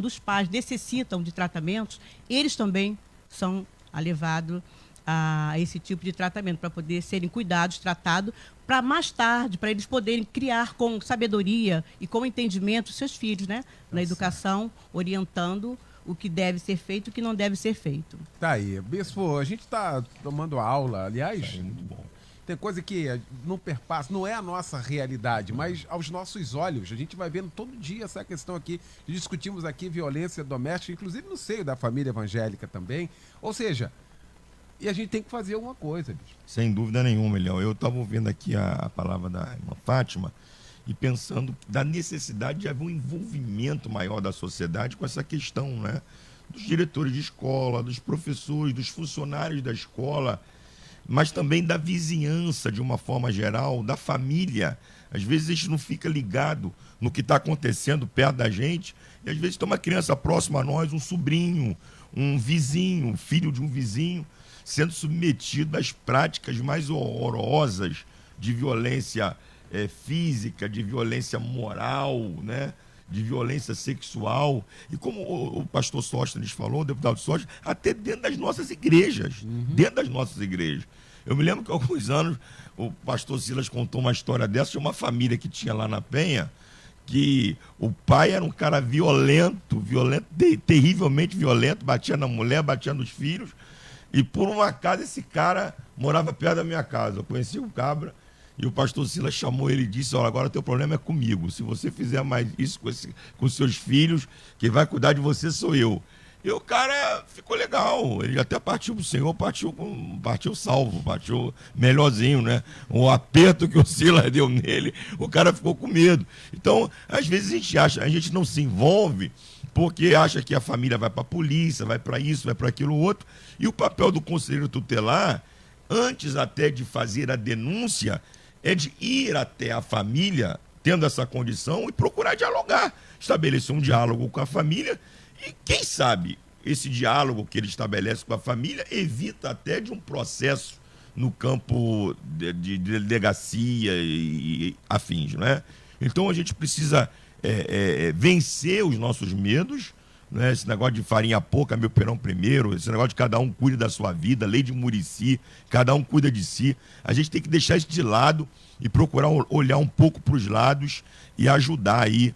os pais necessitam de tratamentos, eles também são levados a esse tipo de tratamento, para poder serem cuidados, tratados, para mais tarde, para eles poderem criar com sabedoria e com entendimento seus filhos, né? Na educação, orientando o que deve ser feito e o que não deve ser feito. Tá aí. Bispo, a gente está tomando aula, aliás, muito bom. Tem coisa que não perpassa, não é a nossa realidade, mas aos nossos olhos. A gente vai vendo todo dia essa questão aqui. Discutimos aqui violência doméstica, inclusive no seio da família evangélica também. Ou seja, e a gente tem que fazer alguma coisa, bicho. Sem dúvida nenhuma, Elião. Eu estava ouvindo aqui a palavra da irmã Fátima e pensando da necessidade de haver um envolvimento maior da sociedade com essa questão, né? Dos diretores de escola, dos professores, dos funcionários da escola, mas também da vizinhança, de uma forma geral, da família. Às vezes a gente não fica ligado no que está acontecendo perto da gente, e às vezes tem uma criança próxima a nós, um sobrinho, um vizinho, um filho de um vizinho, sendo submetido às práticas mais horrorosas de violência física, de violência moral, né? De violência sexual, e como o pastor Sóstenes falou, o deputado Sóstenes, até dentro das nossas igrejas, dentro das nossas igrejas. Eu me lembro que há alguns anos o pastor Silas contou uma história dessa de uma família que tinha lá na Penha, que o pai era um cara violento, terrivelmente violento, batia na mulher, batia nos filhos, e por um acaso esse cara morava perto da minha casa. Eu conheci o cabra, e o pastor Silas chamou ele e disse: olha, agora teu problema é comigo, se você fizer mais isso com seus filhos, quem vai cuidar de você sou eu. E o cara ficou legal, ele até partiu pro Senhor, partiu salvo, partiu melhorzinho, né? O aperto que o Silas deu nele, o cara ficou com medo. Então, às vezes a gente não se envolve porque acha que a família vai para a polícia, vai para isso, vai para aquilo outro. E o papel do conselheiro tutelar, antes até de fazer a denúncia, é de ir até a família, tendo essa condição, e procurar dialogar, estabelecer um diálogo com a família. E quem sabe esse diálogo que ele estabelece com a família evita até de um processo no campo de delegacia e afins, não é? Então a gente precisa vencer os nossos medos, né? Esse negócio de farinha pouca, meu perão primeiro, esse negócio de cada um cuide da sua vida, lei de Muricy, cada um cuida de si. A gente tem que deixar isso de lado e procurar olhar um pouco para os lados e ajudar aí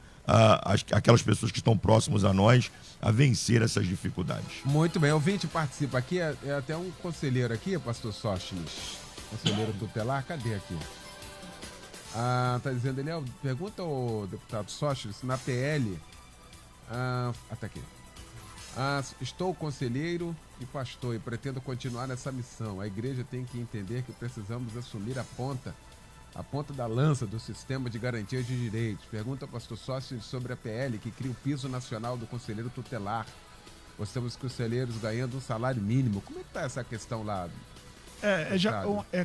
aquelas pessoas que estão próximas a nós a vencer essas dificuldades. Muito bem, ouvinte participa aqui, é até um conselheiro aqui, pastor Sóstenes, conselheiro tutelar, cadê aqui? Tá dizendo, Eliel, pergunta ao deputado Sóstenes se na PL, tá aqui, estou conselheiro e pastor e pretendo continuar nessa missão. A igreja tem que entender que precisamos assumir a ponta da lança do sistema de garantia de direitos. Pergunta ao pastor Sócio sobre a PL que cria o piso nacional do conselheiro tutelar. Nós temos conselheiros ganhando um salário mínimo. Como é que está essa questão lá?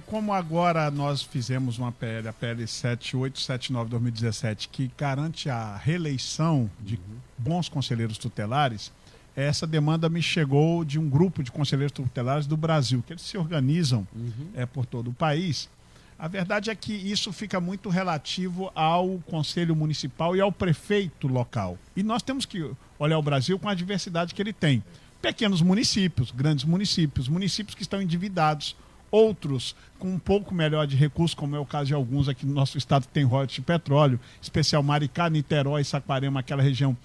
Como agora nós fizemos uma PL, a PL 7879/2017, que garante a reeleição de bons conselheiros tutelares, essa demanda me chegou de um grupo de conselheiros tutelares do Brasil, que eles se organizam por todo o país. A verdade é que isso fica muito relativo ao Conselho Municipal e ao prefeito local. E nós temos que olhar o Brasil com a diversidade que ele tem. Pequenos municípios, grandes municípios, municípios que estão endividados, outros com um pouco melhor de recursos, como é o caso de alguns aqui no nosso estado que tem royalties de petróleo, especial Maricá, Niterói, Saquarema, aquela região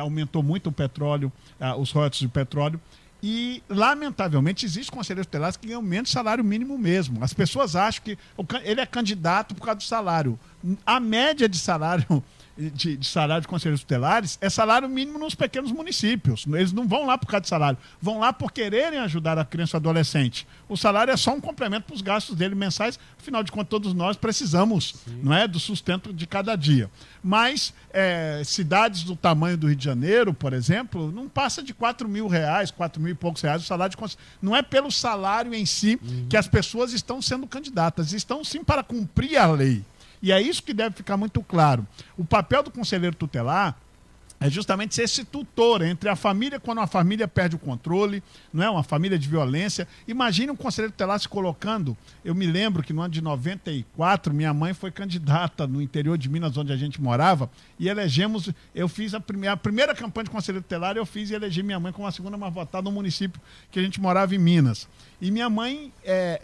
aumentou muito o petróleo, os royalties de petróleo. E, lamentavelmente, existem conselheiros tutelares que ganham menos salário mínimo mesmo. As pessoas acham que ele é candidato por causa do salário. A média de salário de salário de conselheiros tutelares é salário mínimo nos pequenos municípios. Eles não vão lá por causa de salário, vão lá por quererem ajudar a criança e o adolescente. O salário é só um complemento para os gastos dele mensais. Afinal de contas, todos nós precisamos, não é, do sustento de cada dia. Mas cidades do tamanho do Rio de Janeiro, por exemplo, não passa de R$4 mil, R$4 mil e poucos reais o salário de conselheiro. Não é pelo salário em si que as pessoas estão sendo candidatas, estão sim para cumprir a lei. E é isso que deve ficar muito claro. O papel do conselheiro tutelar é justamente ser esse tutor entre a família, quando a família perde o controle, não é uma família de violência. Imagine um conselheiro tutelar se colocando. Eu me lembro que no ano de 94, minha mãe foi candidata no interior de Minas, onde a gente morava, e elegemos, eu fiz a primeira campanha de conselheiro tutelar, eu fiz e elegi minha mãe como a segunda mais votada no município que a gente morava em Minas. E minha mãe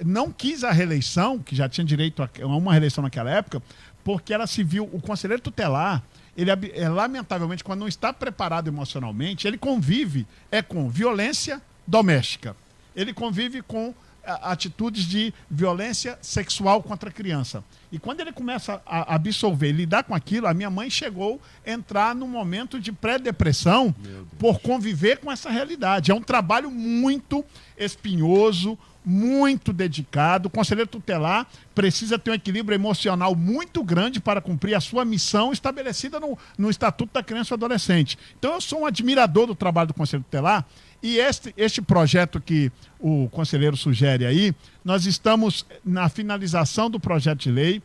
não quis a reeleição, que já tinha direito a uma reeleição naquela época, porque ela se viu, o conselheiro tutelar, ele lamentavelmente, quando não está preparado emocionalmente, ele convive com violência doméstica. Ele convive com atitudes de violência sexual contra a criança. E quando ele começa a absorver, lidar com aquilo, a minha mãe chegou a entrar num momento de pré-depressão por conviver com essa realidade. É um trabalho muito espinhoso, muito dedicado. O conselheiro tutelar precisa ter um equilíbrio emocional muito grande para cumprir a sua missão estabelecida no Estatuto da Criança e do Adolescente. Então, eu sou um admirador do trabalho do conselheiro tutelar, e este projeto que o conselheiro sugere aí, nós estamos na finalização do projeto de lei,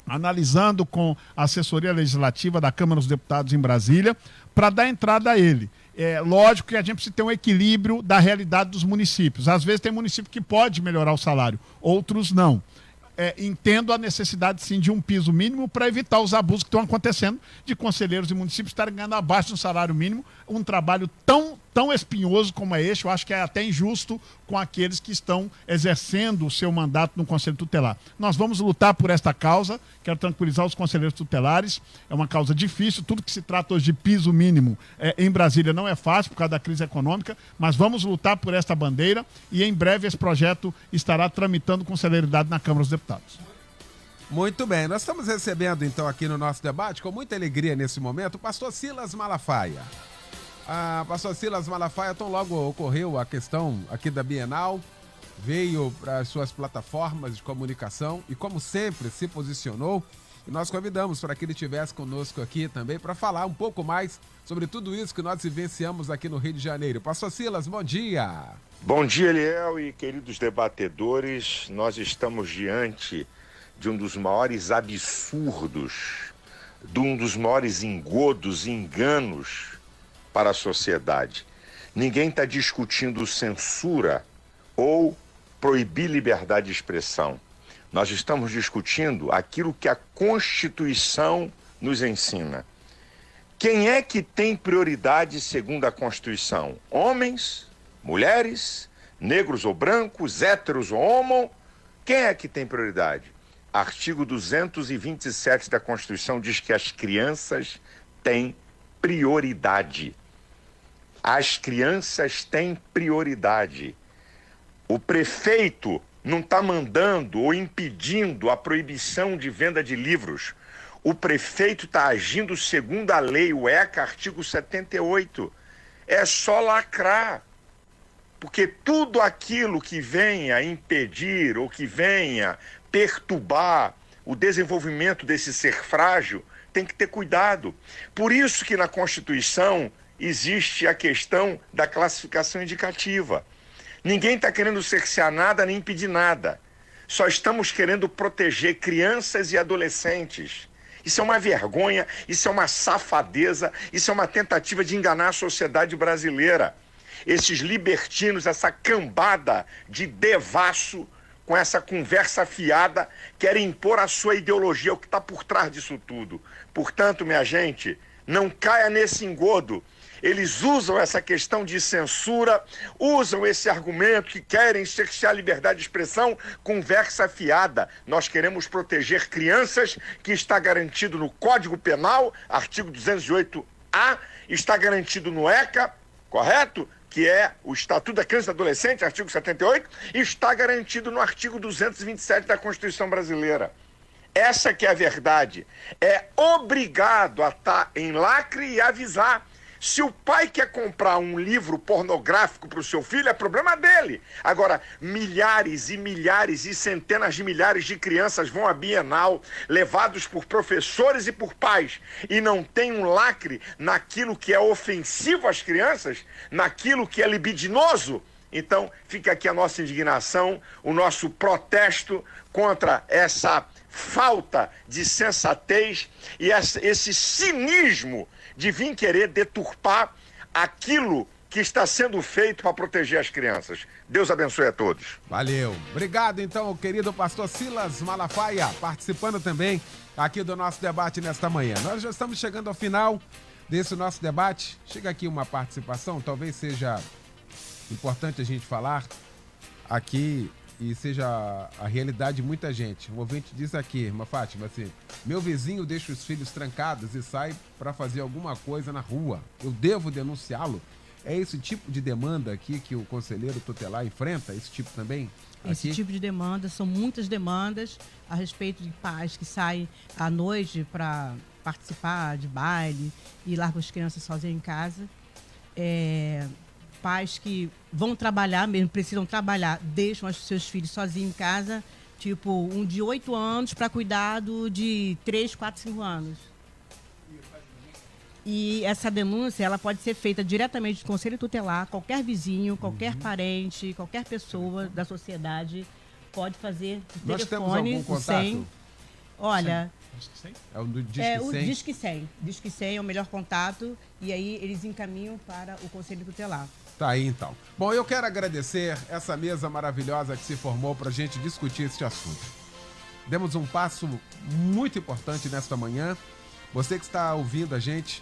analisando com a assessoria legislativa da Câmara dos Deputados em Brasília, para dar entrada a ele. É lógico que a gente precisa ter um equilíbrio da realidade dos municípios. Às vezes tem município que pode melhorar o salário, outros não. Entendo a necessidade, sim, de um piso mínimo para evitar os abusos que estão acontecendo de conselheiros e municípios estarem ganhando abaixo do salário mínimo, um trabalho tão tão espinhoso como é este, eu acho que é até injusto com aqueles que estão exercendo o seu mandato no Conselho Tutelar. Nós vamos lutar por esta causa, quero tranquilizar os conselheiros tutelares, é uma causa difícil, tudo que se trata hoje de piso mínimo em Brasília não é fácil por causa da crise econômica, mas vamos lutar por esta bandeira e em breve esse projeto estará tramitando com celeridade na Câmara dos Deputados. Muito bem, nós estamos recebendo então aqui no nosso debate, com muita alegria nesse momento, o pastor Silas Malafaia. Pastor Silas Malafaia, tão logo ocorreu a questão aqui da Bienal, veio para as suas plataformas de comunicação e, como sempre, se posicionou. E nós convidamos para que ele estivesse conosco aqui também para falar um pouco mais sobre tudo isso que nós vivenciamos aqui no Rio de Janeiro. Pastor Silas, bom dia. Bom dia, Eliel e queridos debatedores. Nós estamos diante de um dos maiores absurdos, de um dos maiores engodos e enganos para a sociedade. Ninguém está discutindo censura ou proibir liberdade de expressão. Nós estamos discutindo aquilo que a Constituição nos ensina. Quem é que tem prioridade segundo a Constituição? Homens, mulheres, negros ou brancos, héteros ou homo? Quem é que tem prioridade? Artigo 227 da Constituição diz que as crianças têm prioridade. As crianças têm prioridade. O prefeito não está mandando ou impedindo a proibição de venda de livros. O prefeito está agindo segundo a lei, o ECA, artigo 78. É só lacrar. Porque tudo aquilo que venha impedir ou que venha perturbar o desenvolvimento desse ser frágil tem que ter cuidado. Por isso que na Constituição existe a questão da classificação indicativa. Ninguém está querendo cercear nada nem impedir nada. Só estamos querendo proteger crianças e adolescentes. Isso é uma vergonha, isso é uma safadeza, isso é uma tentativa de enganar a sociedade brasileira. Esses libertinos, essa cambada de devasso, com essa conversa fiada, querem impor a sua ideologia, o que está por trás disso tudo. Portanto, minha gente, não caia nesse engodo. Eles usam essa questão de censura, usam esse argumento que querem cercear a liberdade de expressão, conversa fiada. Nós queremos proteger crianças, que está garantido no Código Penal, artigo 208-A, está garantido no ECA, correto? Que é o Estatuto da Criança e do Adolescente, artigo 78, e está garantido no artigo 227 da Constituição Brasileira. Essa que é a verdade. É obrigado a estar em lacre e avisar. Se o pai quer comprar um livro pornográfico para o seu filho, é problema dele. Agora, milhares e milhares e centenas de milhares de crianças vão à Bienal, levados por professores e por pais, e não tem um lacre naquilo que é ofensivo às crianças, naquilo que é libidinoso. Então, fica aqui a nossa indignação, o nosso protesto contra essa falta de sensatez e esse cinismo de vir querer deturpar aquilo que está sendo feito para proteger as crianças. Deus abençoe a todos. Valeu. Obrigado, então, querido pastor Silas Malafaia, participando também aqui do nosso debate nesta manhã. Nós já estamos chegando ao final desse nosso debate. Chega aqui uma participação, talvez seja importante a gente falar aqui e seja a realidade de muita gente. Um ouvinte diz aqui, irmã Fátima, assim: meu vizinho deixa os filhos trancados e sai para fazer alguma coisa na rua. Eu devo denunciá-lo? É esse tipo de demanda aqui que o conselheiro tutelar enfrenta? Esse tipo também? Esse aqui? tipo de demanda, são muitas demandas a respeito de pais que saem à noite para participar de baile e largam as crianças sozinhas em casa. Pais que vão trabalhar mesmo, precisam trabalhar, deixam os seus filhos sozinhos em casa, tipo um de 8 anos para cuidado de 3, 4, 5 anos. E essa denúncia, ela pode ser feita diretamente do Conselho Tutelar, qualquer vizinho, qualquer parente, qualquer pessoa da sociedade pode fazer por Nós temos telefone, algum contato? 100. Olha, É o do Disque 100? o Disque 100. Disque 100 é o melhor contato e aí eles encaminham para o Conselho Tutelar. Tá aí, então. Bom, eu quero agradecer essa mesa maravilhosa que se formou para a gente discutir este assunto. Demos um passo muito importante nesta manhã. Você que está ouvindo a gente,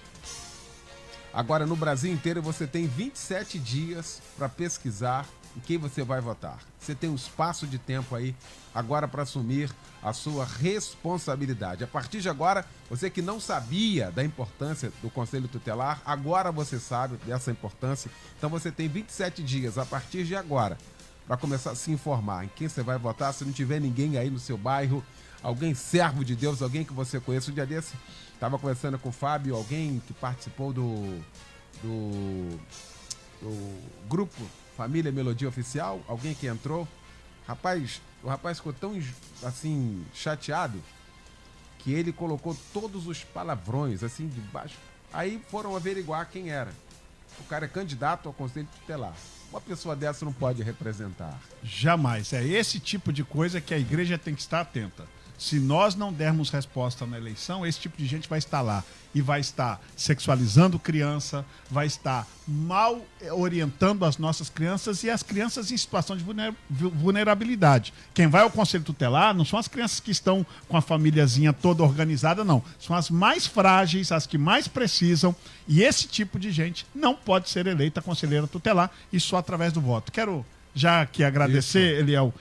Agora, no Brasil inteiro, você tem 27 dias para pesquisar em quem você vai votar. Você tem um espaço de tempo aí agora para assumir a sua responsabilidade. A partir de agora, você que não sabia da importância do Conselho Tutelar, agora você sabe dessa importância. Então você tem 27 dias a partir de agora para começar a se informar em quem você vai votar. Se não tiver ninguém aí no seu bairro, alguém servo de Deus, alguém que você conheça. Um dia desse, estava conversando com o Fábio, alguém que participou do grupo Família Melodia Oficial, alguém que entrou. O rapaz ficou tão, assim, chateado que ele colocou todos os palavrões, assim, de baixo. Aí foram averiguar quem era. O cara é candidato ao Conselho Tutelar. Uma pessoa dessa não pode representar. Jamais. É esse tipo de coisa que a igreja tem que estar atenta. Se nós não dermos resposta na eleição, esse tipo de gente vai estar lá e vai estar sexualizando criança, vai estar mal orientando as nossas crianças e as crianças em situação de vulnerabilidade. Quem vai ao Conselho Tutelar não são as crianças que estão com a famíliazinha toda organizada, não. São as mais frágeis, as que mais precisam, e esse tipo de gente não pode ser eleita conselheira tutelar e só através do voto. Quero já que agradecer, Eliel,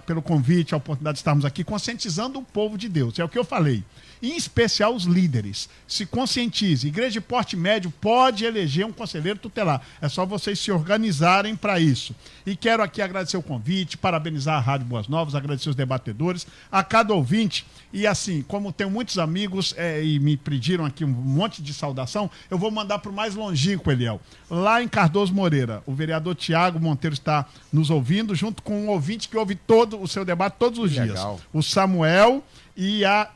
pelo convite, a oportunidade de estarmos aqui conscientizando o povo de Deus. É o que eu falei. Em especial os líderes. Se conscientize. Igreja de porte médio pode eleger um conselheiro tutelar. É só vocês se organizarem para isso. E quero aqui agradecer o convite, parabenizar a Rádio Boas Novas, agradecer os debatedores, a cada ouvinte. E assim, como tenho muitos amigos e me pediram aqui um monte de saudação, eu vou mandar para o mais longínquo, Eliel. Lá em Cardoso Moreira, o vereador Tiago Monteiro está nos ouvindo, junto com um ouvinte que ouve todo o seu debate todos os dias. O Samuel e a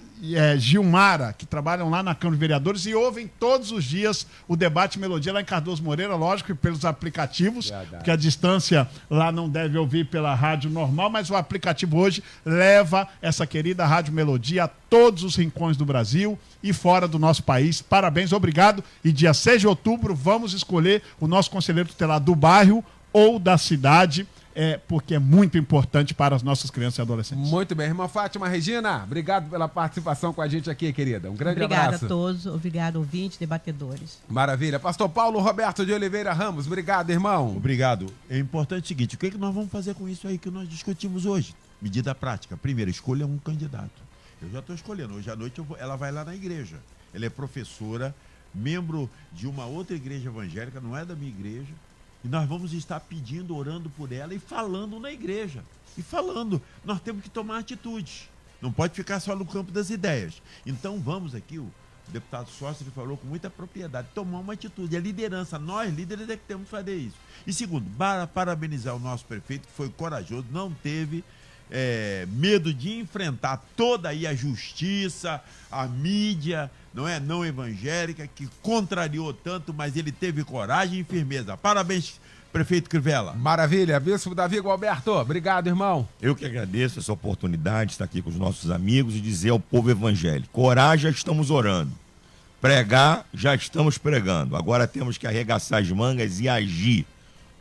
Gilmara, que trabalham lá na Câmara de Vereadores e ouvem todos os dias o debate Melodia lá em Cardoso Moreira, lógico, e pelos aplicativos, porque a distância lá não deve ouvir pela rádio normal, mas o aplicativo hoje leva essa querida Rádio Melodia a todos os rincões do Brasil e fora do nosso país. Parabéns, obrigado. E dia 6 de outubro vamos escolher o nosso conselheiro tutelar do bairro ou da cidade, porque é muito importante para as nossas crianças e adolescentes. Muito bem, irmã Fátima Regina, obrigado pela participação com a gente aqui, querida. Um grande abraço. Obrigada a todos, obrigado, ouvintes, debatedores. Maravilha. Pastor Paulo Roberto de Oliveira Ramos, obrigado, irmão. Obrigado. É importante o seguinte, o que nós vamos fazer com isso aí que nós discutimos hoje? Medida prática. Primeiro, escolha um candidato. Eu já estou escolhendo. Hoje à noite ela vai lá na igreja. Ela é professora, membro de uma outra igreja evangélica, não é da minha igreja. E nós vamos estar pedindo, orando por ela e falando na igreja. E falando, nós temos que tomar atitude. Não pode ficar só no campo das ideias. Então vamos aqui, o deputado Sócio falou com muita propriedade, tomar uma atitude. A liderança, nós líderes é que temos que fazer isso. E segundo, parabenizar o nosso prefeito, que foi corajoso, não teve medo de enfrentar toda aí a justiça, a mídia, não evangélica, que contrariou tanto, mas ele teve coragem e firmeza. Parabéns, prefeito Crivella. Maravilha. Bispo Davi Gualberto, obrigado, irmão. Eu que agradeço essa oportunidade de estar aqui com os nossos amigos e dizer ao povo evangélico, orar já estamos orando, pregar já estamos pregando, agora temos que arregaçar as mangas e agir.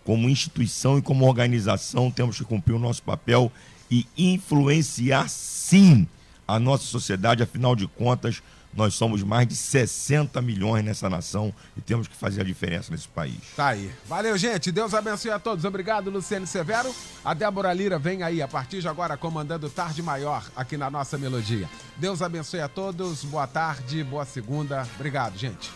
Como instituição e como organização, temos que cumprir o nosso papel e influenciar, sim, a nossa sociedade. Afinal de contas, nós somos mais de 60 milhões nessa nação e temos que fazer a diferença nesse país. Tá aí. Valeu, gente. Deus abençoe a todos. Obrigado, Luciano Severo. A Débora Lira vem aí, a partir de agora, comandando Tarde Maior aqui na nossa Melodia. Deus abençoe a todos. Boa tarde, boa segunda. Obrigado, gente.